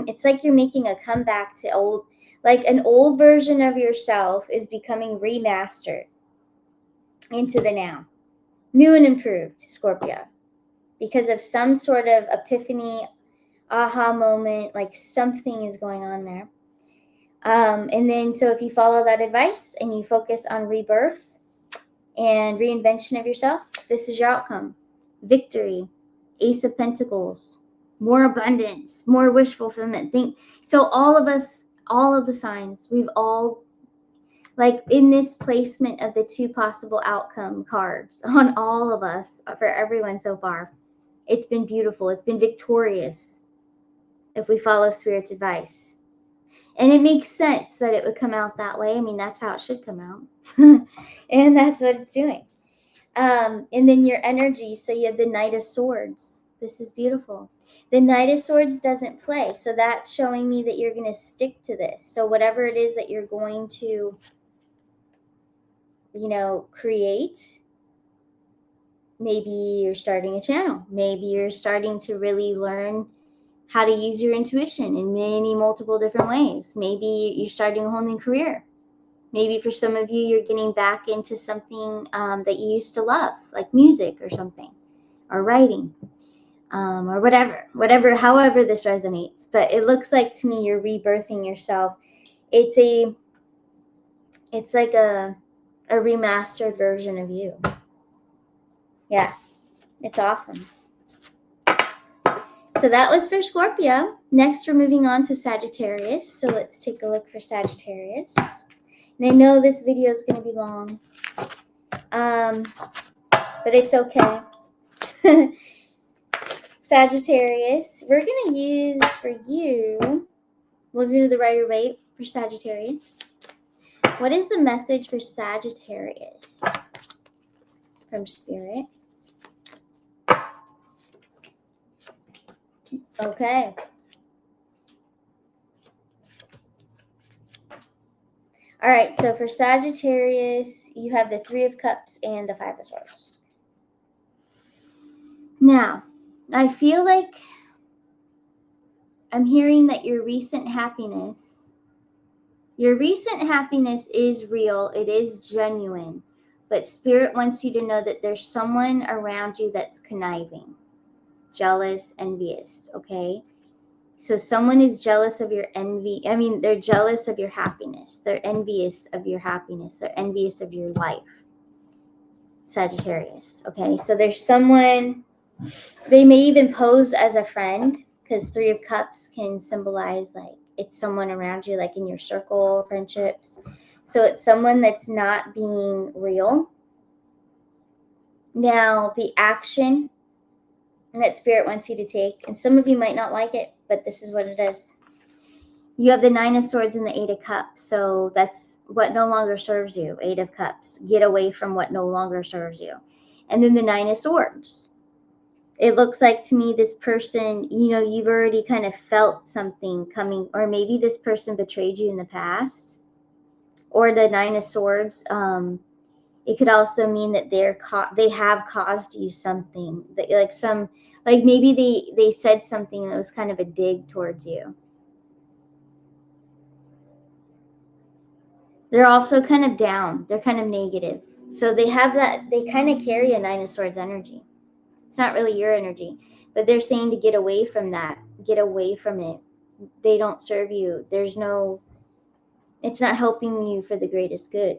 It's like you're making a comeback to old, like an old version of yourself is becoming remastered into the now. New and improved, Scorpio. Because of some sort of epiphany, aha moment, like something is going on there. And then, so if you follow that advice and you focus on rebirth and reinvention of yourself, this is your outcome. Victory, Ace of Pentacles, more abundance, more wish fulfillment. So all of us, all of the signs, we've all, like in this placement of the two possible outcome cards on all of us, for everyone so far, it's been beautiful. It's been victorious if we follow Spirit's advice. And it makes sense that it would come out that way. I mean, that's how it should come out. And that's what it's doing. And then your energy. So you have the Knight of Swords. This is beautiful. The Knight of Swords doesn't play. So that's showing me that you're going to stick to this. So whatever it is that you're going to, create, maybe you're starting a channel. Maybe you're starting to really learn how to use your intuition in multiple different ways. Maybe you're starting a whole new career. Maybe for some of you, you're getting back into something that you used to love, like music or something, or writing. or whatever, however this resonates. But it looks like to me you're rebirthing yourself. It's like a remastered version of you. Yeah, it's awesome. So that was for Scorpio. Next, we're moving on to Sagittarius. So let's take a look for Sagittarius. And I know this video is going to be long, but it's okay. Sagittarius, we're going to use for you, we'll do the Rider-Waite for Sagittarius. What is the message for Sagittarius from Spirit? Okay. All right, so for Sagittarius, you have the Three of Cups and the Five of Swords. Now, I feel like I'm hearing that your recent happiness is real. It is genuine. But Spirit wants you to know that there's someone around you that's conniving, jealous, envious, okay? So someone is jealous of your envy. I mean, they're jealous of your happiness. They're envious of your happiness. They're envious of your life, Sagittarius, okay? So there's someone, they may even pose as a friend, because Three of Cups can symbolize like it's someone around you, like in your circle of friendships. So it's someone that's not being real. Now, the action that Spirit wants you to take, and some of you might not like it, but this is what it is. You have the Nine of Swords and the Eight of Cups. So that's what no longer serves you, Eight of Cups. Get away from what no longer serves you. And then the Nine of Swords. It looks like to me this person, you've already kind of felt something coming, or maybe this person betrayed you in the past. Or the Nine of Swords, it could also mean that they have caused you something, that like maybe they said something that was kind of a dig towards you. They're also kind of down. They're kind of negative. So they kind of carry a Nine of Swords energy. It's not really your energy, but they're saying to get away from that. Get away from it. They don't serve you. It's not helping you for the greatest good.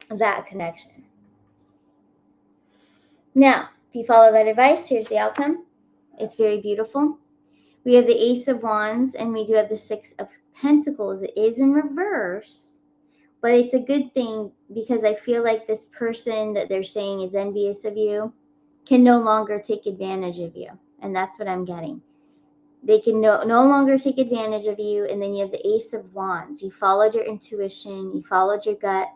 That connection. Now, if you follow that advice, here's the outcome. It's very beautiful. We have the Ace of Wands, and we do have the Six of Pentacles. It is in reverse, but it's a good thing because I feel like this person that they're saying is envious of you can no longer take advantage of you. And that's what I'm getting. They can no longer take advantage of you. And then you have the Ace of Wands. You followed your intuition. You followed your gut.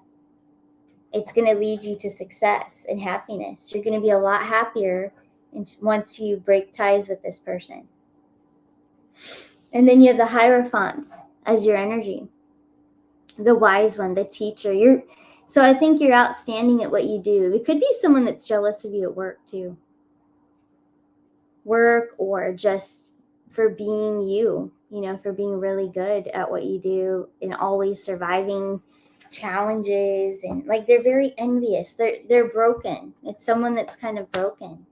It's going to lead you to success and happiness. You're going to be a lot happier once you break ties with this person. And then you have the Hierophant as your energy. The wise one, the teacher. So I think you're outstanding at what you do. It could be someone that's jealous of you at work too. Work, or just for being you, for being really good at what you do and always surviving challenges, and like they're very envious. They're broken. It's someone that's kind of broken.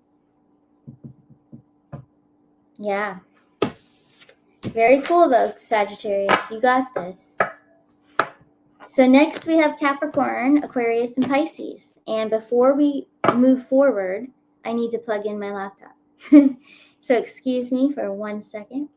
Yeah. Very cool though, Sagittarius. You got this. So next we have Capricorn, Aquarius, and Pisces. And before we move forward, I need to plug in my laptop. So excuse me for 1 second.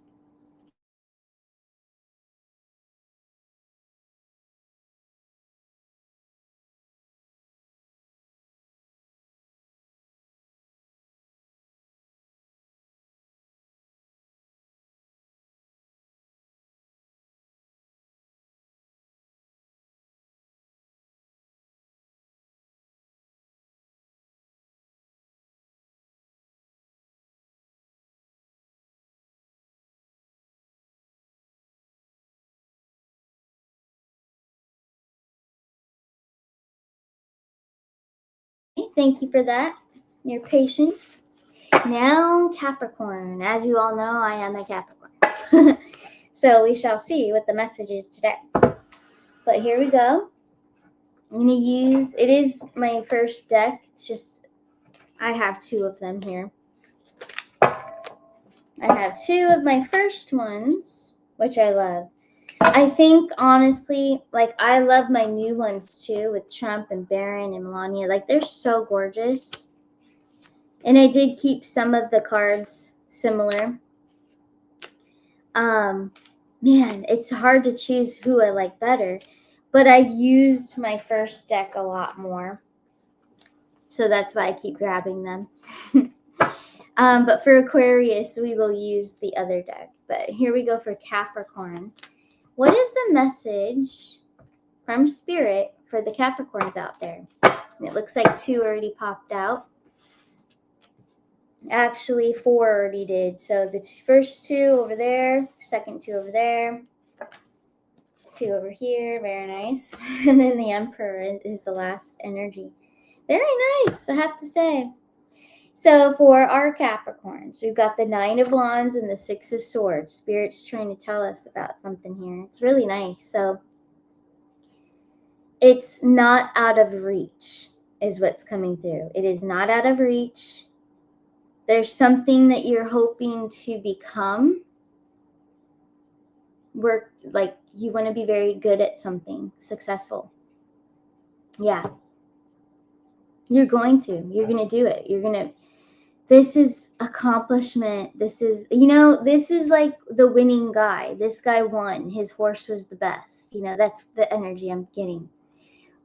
Thank you for that, your patience. Now, Capricorn. As you all know, I am a Capricorn. So we shall see what the message is today. But here we go. I'm going to use, it is my first deck. It's just, I have 2 of them here. I have two of my first ones, which I love. I think, honestly, like, I love my new ones too, with Trump and Barron and Melania. Like, they're so gorgeous. And I did keep some of the cards similar. Man, it's hard to choose who I like better. But I've used my first deck a lot more. So that's why I keep grabbing them. But for Aquarius, we will use the other deck. But here we go for Capricorn. What is the message from Spirit for the Capricorns out there? And it looks like 2 already popped out. Actually, 4 already did. So the first 2 over there, second 2 over there, 2 over here. Very nice. And then the Emperor is the last energy. Very nice, I have to say. So for our Capricorns, we've got the 9 of Wands and the 6 of Swords. Spirit's trying to tell us about something here. It's really nice. So it's not out of reach is what's coming through. It is not out of reach. There's something that you're hoping to become. Work, like, you want to be very good at something, successful. Yeah. You're going to do it. This is accomplishment. This is like the winning guy. This guy won. His horse was the best. That's the energy I'm getting.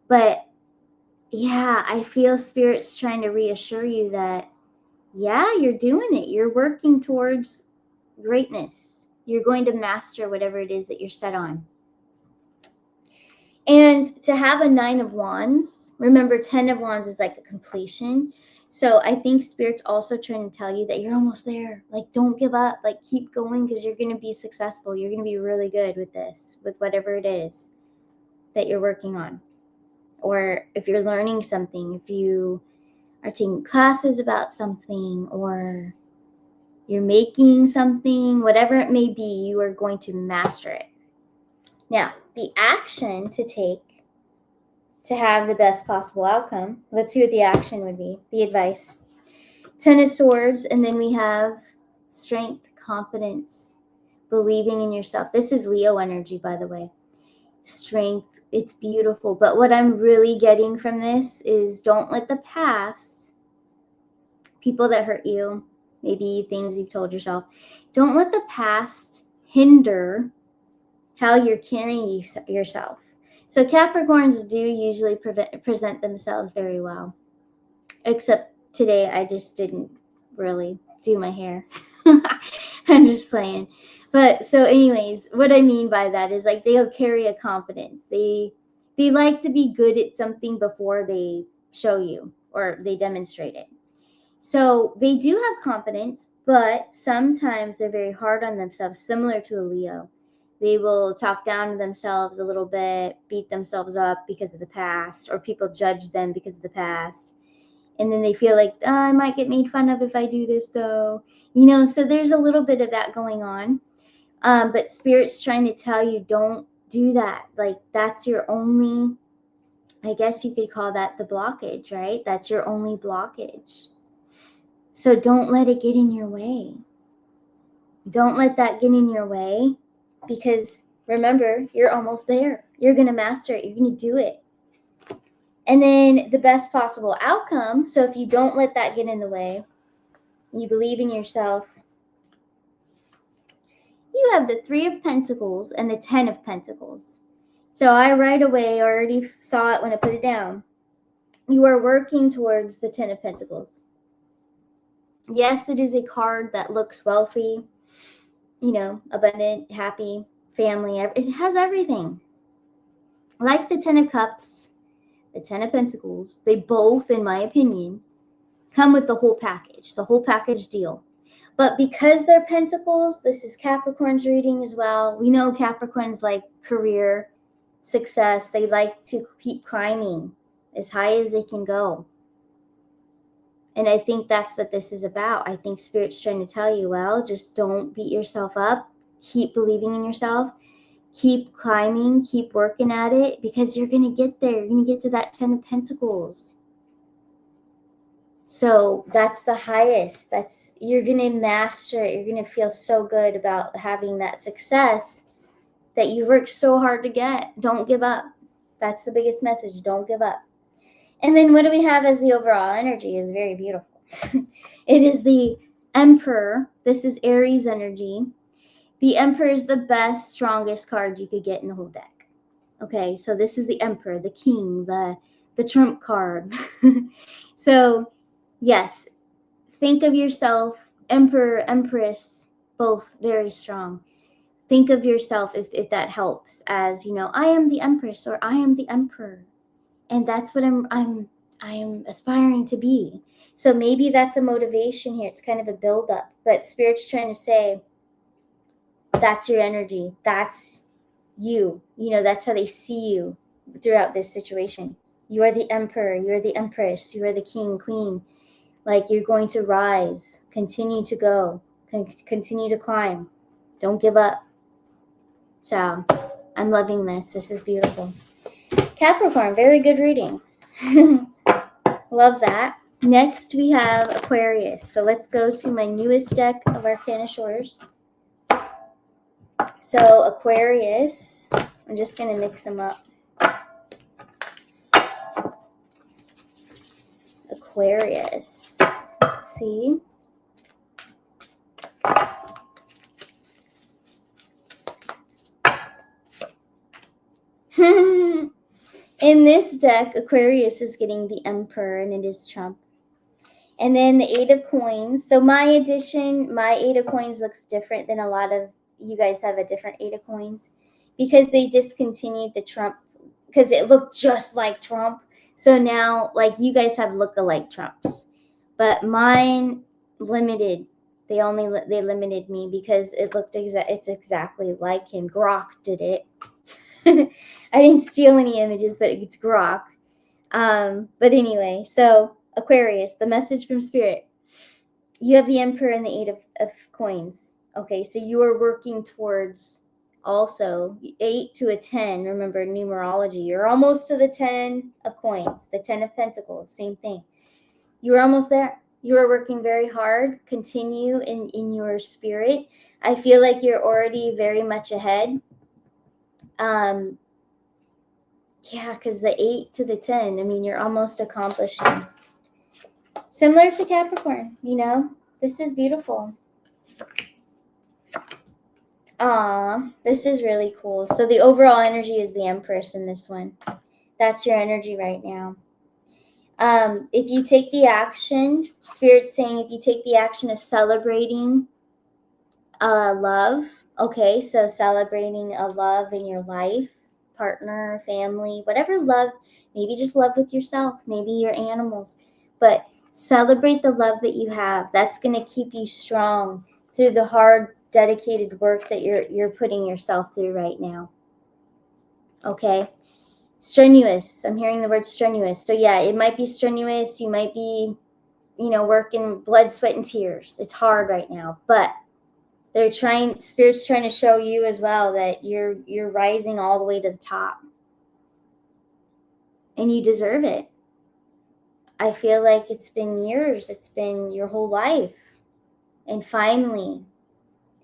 But yeah, I feel Spirit's trying to reassure you that, yeah, you're doing it. You're working towards greatness. You're going to master whatever it is that you're set on. And to have a 9 of Wands, remember 10 of Wands is like a completion. So I think Spirit's also trying to tell you that you're almost there. Like, don't give up. Like, keep going, because you're going to be successful. You're going to be really good with this, with whatever it is that you're working on. Or if you're learning something, if you are taking classes about something, or you're making something, whatever it may be, you are going to master it. Now, the action to take to have the best possible outcome. Let's see what the action would be, the advice. 10 of Swords, and then we have strength, confidence, believing in yourself. This is Leo energy, by the way. Strength, it's beautiful. But what I'm really getting from this is, don't let the past, people that hurt you, maybe things you've told yourself, don't let the past hinder how you're carrying yourself. So Capricorns do usually present themselves very well. Except today, I just didn't really do my hair. I'm just playing. But so anyways, what I mean by that is, like, they'll carry a confidence. They like to be good at something before they show you or they demonstrate it. So they do have confidence, but sometimes they're very hard on themselves, similar to a Leo. They will talk down to themselves a little bit, beat themselves up because of the past, or people judge them because of the past. And then they feel like, I might get made fun of if I do this, though. So there's a little bit of that going on. But Spirit's trying to tell you, don't do that. Like, that's your only, I guess you could call that the blockage, right? That's your only blockage. So don't let it get in your way. Don't let that get in your way, because remember, you're almost there. You're going to master it. You're going to do it. And then the best possible outcome. So if you don't let that get in the way, you believe in yourself, you have the 3 of Pentacles and the 10 of Pentacles. So I right away already saw it when I put it down. You are working towards the 10 of Pentacles. Yes, it is a card that looks wealthy, abundant, happy, family. It has everything. Like the 10 of Cups, the 10 of Pentacles, they both, in my opinion, come with the whole package deal. But because they're Pentacles, this is Capricorn's reading as well. We know Capricorns like career success. They like to keep climbing as high as they can go. And I think that's what this is about. I think Spirit's trying to tell you, well, just don't beat yourself up. Keep believing in yourself. Keep climbing. Keep working at it, because you're going to get there. You're going to get to that 10 of Pentacles. So that's the highest. You're going to master it. You're going to feel so good about having that success that you worked so hard to get. Don't give up. That's the biggest message. Don't give up. And then what do we have as the overall energy is very beautiful. It is the Emperor. This is Aries energy. The Emperor is the best, strongest card you could get in the whole deck. Okay, so this is the Emperor, the King, the Trump card. So, yes, think of yourself, Emperor, Empress, both very strong. Think of yourself, if that helps, as, I am the Empress or I am the Emperor. And that's what I'm aspiring to be. So maybe that's a motivation here. It's kind of a build-up. But Spirit's trying to say, that's your energy. That's you. That's how they see you throughout this situation. You are the Emperor. You are the Empress. You are the King, Queen. Like, you're going to rise. Continue to go. Continue to climb. Don't give up. So, I'm loving this. This is beautiful. Capricorn, very good reading. Love that. Next, we have Aquarius. So let's go to my newest deck of Arcana Shores. So Aquarius, I'm just going to mix them up. Aquarius. Let's see. In this deck, Aquarius is getting the Emperor, and it is Trump. And then the Eight of Coins. So my Eight of Coins looks different than a lot of you guys have a different Eight of Coins because they discontinued the Trump because it looked just like Trump. So now, like, you guys have look-alike Trumps, but mine limited. They limited me because it looked it's exactly like him. Grok did it. I didn't steal any images, but it's Grok. But anyway, so Aquarius, the message from Spirit. You have the Emperor and the Eight of Coins. Okay, so you are working towards also 8 to a 10. Remember, numerology. You're almost to the 10 of coins, the 10 of pentacles, same thing. You're almost there. You are working very hard. Continue in your spirit. I feel like you're already very much ahead. Yeah, because the 8 to the 10, I mean, you're almost accomplishing. Similar to Capricorn, this is beautiful. This is really cool. So the overall energy is the Empress in this one. That's your energy right now. If you take the action, Spirit's saying if you take the action of celebrating love, okay, so celebrating a love in your life, partner, family, whatever love, maybe just love with yourself, maybe your animals, but celebrate the love that you have. That's going to keep you strong through the hard, dedicated work that you're putting yourself through right now. Okay? Strenuous. I'm hearing the word strenuous. So yeah, it might be strenuous. You might be, working blood, sweat, and tears. It's hard right now, but Spirit's trying to show you as well that you're rising all the way to the top. And you deserve it. I feel like it's been years. It's been your whole life. And finally,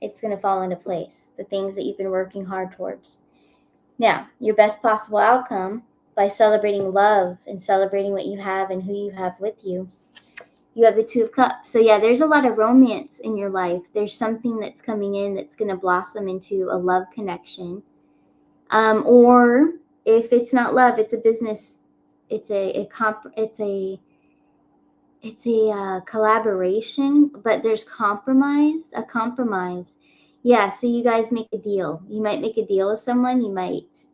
it's going to fall into place. The things that you've been working hard towards. Now, your best possible outcome by celebrating love and celebrating what you have and who you have with you. You have the Two of Cups. So yeah, there's a lot of romance in your life. There's something that's coming in that's going to blossom into a love connection. Or if it's not love, it's a business. It's a collaboration, but there's a compromise. Yeah, so you guys make a deal. You might make a deal with someone. You might,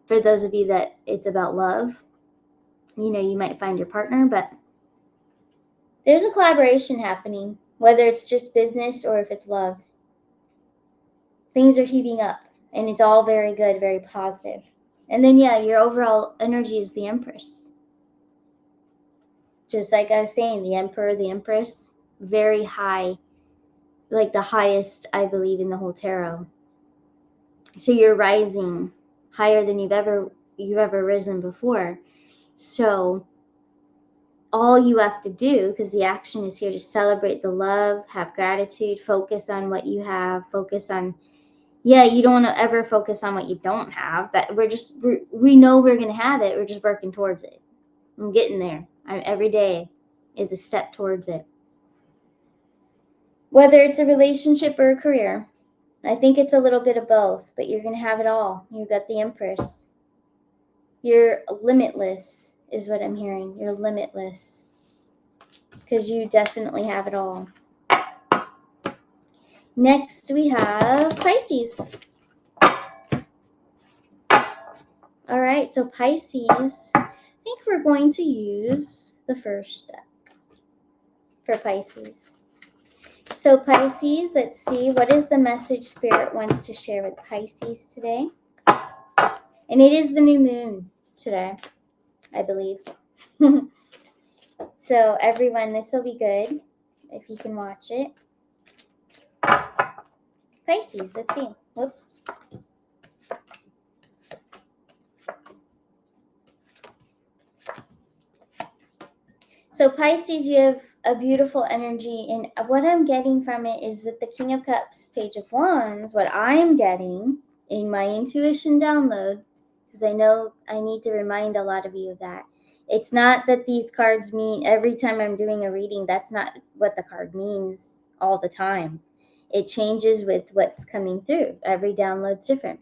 for those of you that it's about love, you might find your partner, but there's a collaboration happening, whether it's just business or if it's love. Things are heating up, and it's all very good, very positive. And then, yeah, your overall energy is the Empress. Just like I was saying, the Emperor, the Empress, very high, like the highest, I believe, in the whole tarot. So you're rising higher than you've ever risen before. So all you have to do, because the action is here, to celebrate the love, have gratitude, focus on what you have, focus on, you don't want to ever focus on what you don't have. That we know we're going to have it. We're just working towards it. I'm getting there. Every day is a step towards it. Whether it's a relationship or a career, I think it's a little bit of both, but you're going to have it all. You've got the Empress. You're limitless, is what I'm hearing. You're limitless, because you definitely have it all. Next, we have Pisces. All right, so Pisces, I think we're going to use the first deck for Pisces. So Pisces, let's see, what is the message Spirit wants to share with Pisces today? And it is the new moon today, I believe. So everyone, this will be good if you can watch it. Pisces, let's see. Whoops. So Pisces, you have a beautiful energy, and what I'm getting from it is with the King of Cups, Page of Wands, what I'm getting in my intuition download, because I know I need to remind a lot of you of that. It's not that these cards mean every time I'm doing a reading, that's not what the card means all the time. It changes with what's coming through. Every download's different.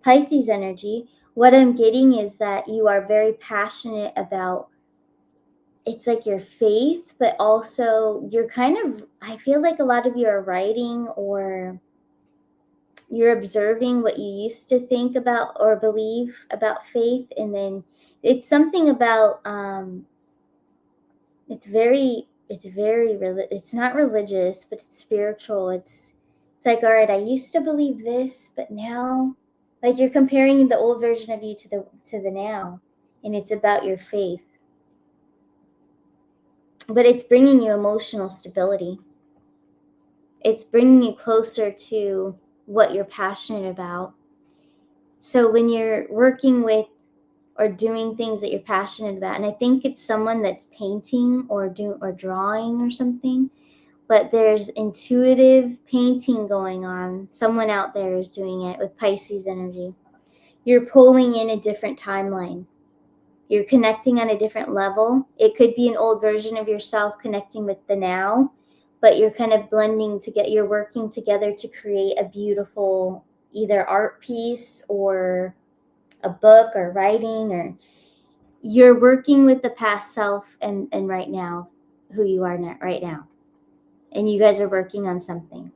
Pisces energy, what I'm getting is that you are very passionate about, it's like your faith, but also you're kind of, I feel like a lot of you are writing, or you're observing what you used to think about or believe about faith. And then it's something about, it's not religious, but it's spiritual. It's like, all right, I used to believe this, but now, like, you're comparing the old version of you to the now, and it's about your faith. But it's bringing you emotional stability. It's bringing you closer to what you're passionate about. So when you're working with or doing things that you're passionate about, and I think it's someone that's painting or drawing or something, but there's intuitive painting going on. Someone out there is doing it with Pisces energy. You're pulling in a different timeline. You're connecting on a different level. It could be an old version of yourself connecting with the now, but you're kind of blending together. You're working together to create a beautiful either art piece or a book or writing, or you're working with the past self and right now, who you are right now. And you guys are working on something.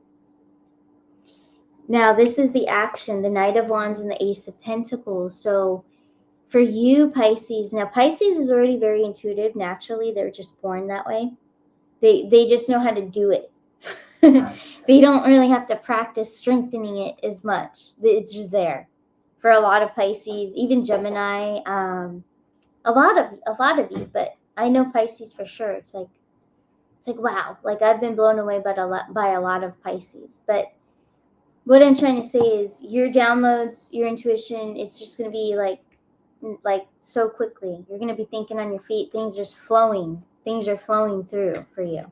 Now, this is the action, the Knight of Wands and the Ace of Pentacles. So for you, Pisces, now Pisces is already very intuitive naturally. They're just born that way. They just know how to do it. They don't really have to practice strengthening it as much. It's just there. For a lot of Pisces, even Gemini, a lot of you, but I know Pisces for sure. It's like wow. Like, I've been blown away by a lot of Pisces. But what I'm trying to say is your downloads, your intuition, it's just going to be like so quickly. You're going to be thinking on your feet. Things just flowing. Things are flowing through for you.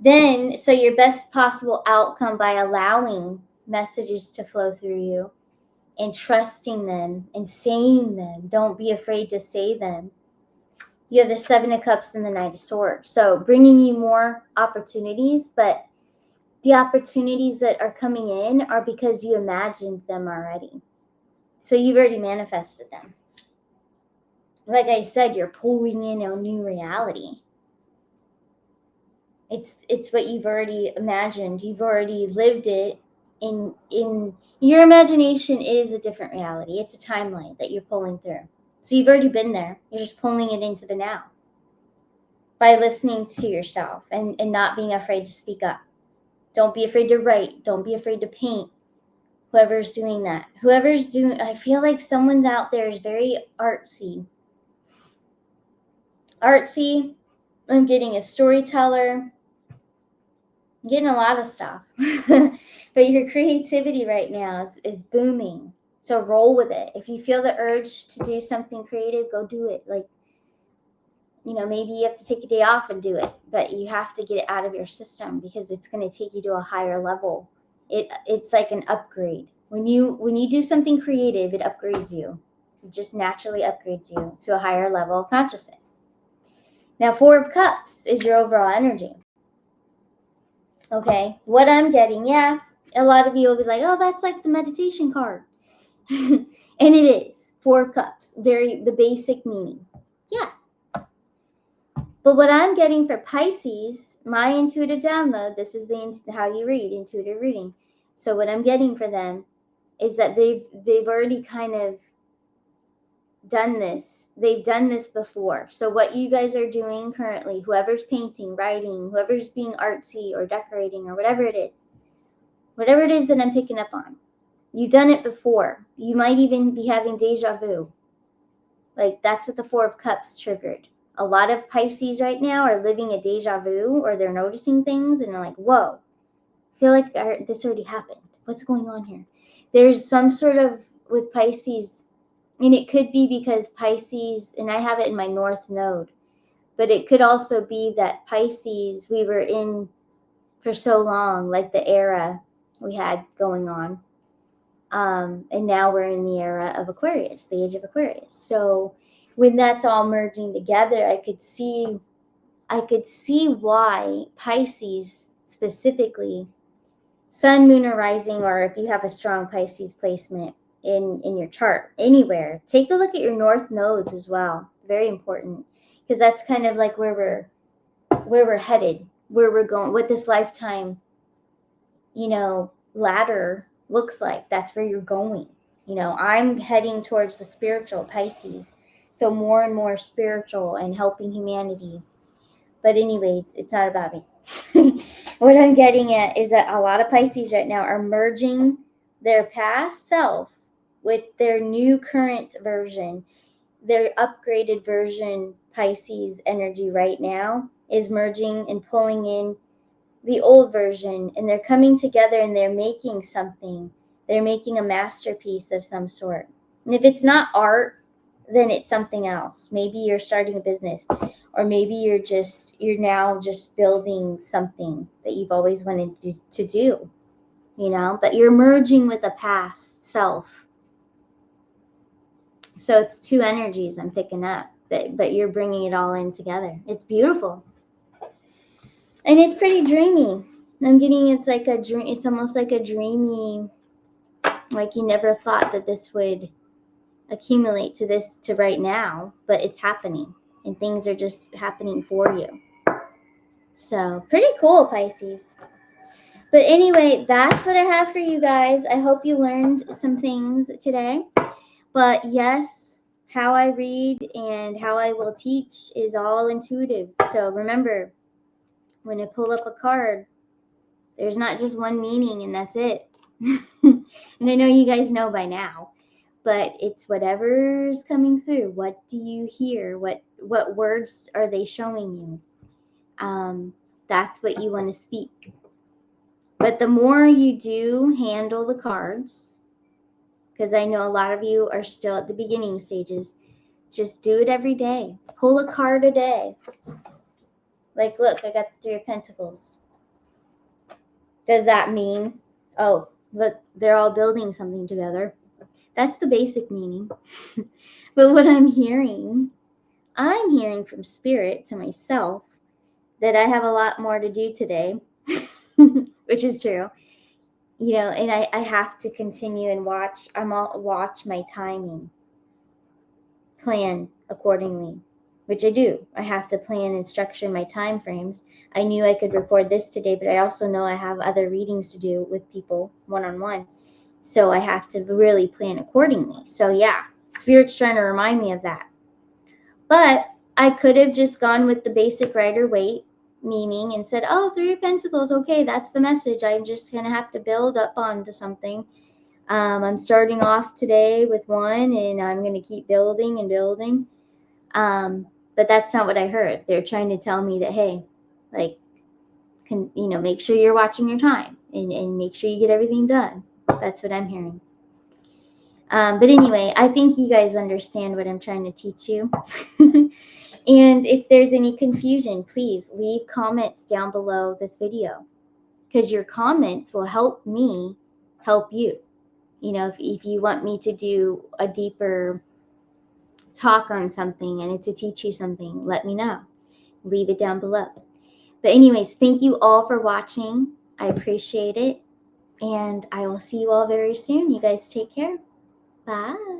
Then, so your best possible outcome by allowing messages to flow through you and trusting them and saying them. Don't be afraid to say them. You have the Seven of Cups and the Knight of Swords. So bringing you more opportunities, but the opportunities that are coming in are because you imagined them already. So you've already manifested them. Like I said, you're pulling in a new reality. It's what you've already imagined. You've already lived it. In your imagination is a different reality. It's a timeline that you're pulling through. So you've already been there. You're just pulling it into the now by listening to yourself and not being afraid to speak up. Don't be afraid to write. Don't be afraid to paint. Whoever's doing that. I feel like someone's out there is very artsy. I'm getting a storyteller. I'm getting a lot of stuff. But your creativity right now is booming. So roll with it. If you feel the urge to do something creative, go do it. Like, maybe you have to take a day off and do it, but you have to get it out of your system because it's going to take you to a higher level. It's like an upgrade. When you do something creative, it upgrades you. It just naturally upgrades you to a higher level of consciousness. Now, Four of Cups is your overall energy. Okay, what I'm getting, yeah, a lot of you will be like, oh, that's like the meditation card. And it is. Four of Cups, the basic meaning. Yeah. But what I'm getting for Pisces, my intuitive download, this is how you read, intuitive reading. So what I'm getting for them is that they've already kind of done this. They've done this before. So what you guys are doing currently, whoever's painting, writing, whoever's being artsy or decorating or whatever it is that I'm picking up on, you've done it before. You might even be having deja vu. Like that's what the Four of Cups triggered. A lot of Pisces right now are living a deja vu, or they're noticing things and they're like, whoa, I feel like this already happened. What's going on here? There's some sort of, with Pisces, and it could be because Pisces, and I have it in my North Node, but it could also be that Pisces, we were in for so long, like the era we had going on. And now we're in the era of Aquarius, the age of Aquarius. So when that's all merging together, I could see why Pisces specifically, Sun, Moon, or Rising, or if you have a strong Pisces placement in your chart, anywhere, take a look at your North nodes as well. Very important, because that's kind of like where we're headed, where we're going, what this lifetime, ladder looks like. That's where you're going. I'm heading towards the spiritual Pisces. So more and more spiritual and helping humanity. But anyways, it's not about me. What I'm getting at is that a lot of Pisces right now are merging their past self with their new current version. Their upgraded version Pisces energy right now is merging and pulling in the old version, and they're coming together and they're making something. They're making a masterpiece of some sort. And if it's not art, then it's something else. Maybe you're starting a business, or maybe you're now just building something that you've always wanted to do, but you're merging with a past self. So it's two energies I'm picking up, but you're bringing it all in together. It's beautiful. And it's pretty dreamy. I'm getting, it's like a dream. It's almost like a dreamy, like you never thought that this would accumulate to right now, but it's happening and things are just happening for you. So pretty cool, Pisces. But anyway, that's what I have for you guys. I hope you learned some things today. But yes, how I read and how I will teach is all intuitive. So remember, when I pull up a card, there's not just one meaning and that's it. And I know you guys know by now, but it's whatever's coming through. What do you hear? What words are they showing you? That's what you want to speak. But the more you do handle the cards, because I know a lot of you are still at the beginning stages, just do it every day. Pull a card a day. Like, look, I got the Three of Pentacles. Does that mean, oh, but they're all building something together? That's the basic meaning. But what I'm hearing from Spirit to myself that I have a lot more to do today, which is true. And I have to continue and watch my timing, plan accordingly, which I do. I have to plan and structure my time frames. I knew I could record this today, but I also know I have other readings to do with people one-on-one. So I have to really plan accordingly. So yeah, Spirit's trying to remind me of that. But I could have just gone with the basic Rider-Waite meaning and said, oh, Three of Pentacles, okay, that's the message. I'm just going to have to build up onto something. I'm starting off today with one, and I'm going to keep building and building. But that's not what I heard. They're trying to tell me that, hey, like, make sure you're watching your time and make sure you get everything done. That's what I'm hearing. But anyway, I think you guys understand what I'm trying to teach you. And if there's any confusion, please leave comments down below this video, because your comments will help me help you. You know, if you want me to do a deeper talk on something and to teach you something, let me know. Leave it down below. But anyways, thank you all for watching. I appreciate it. And I will see you all very soon. You guys take care. Bye.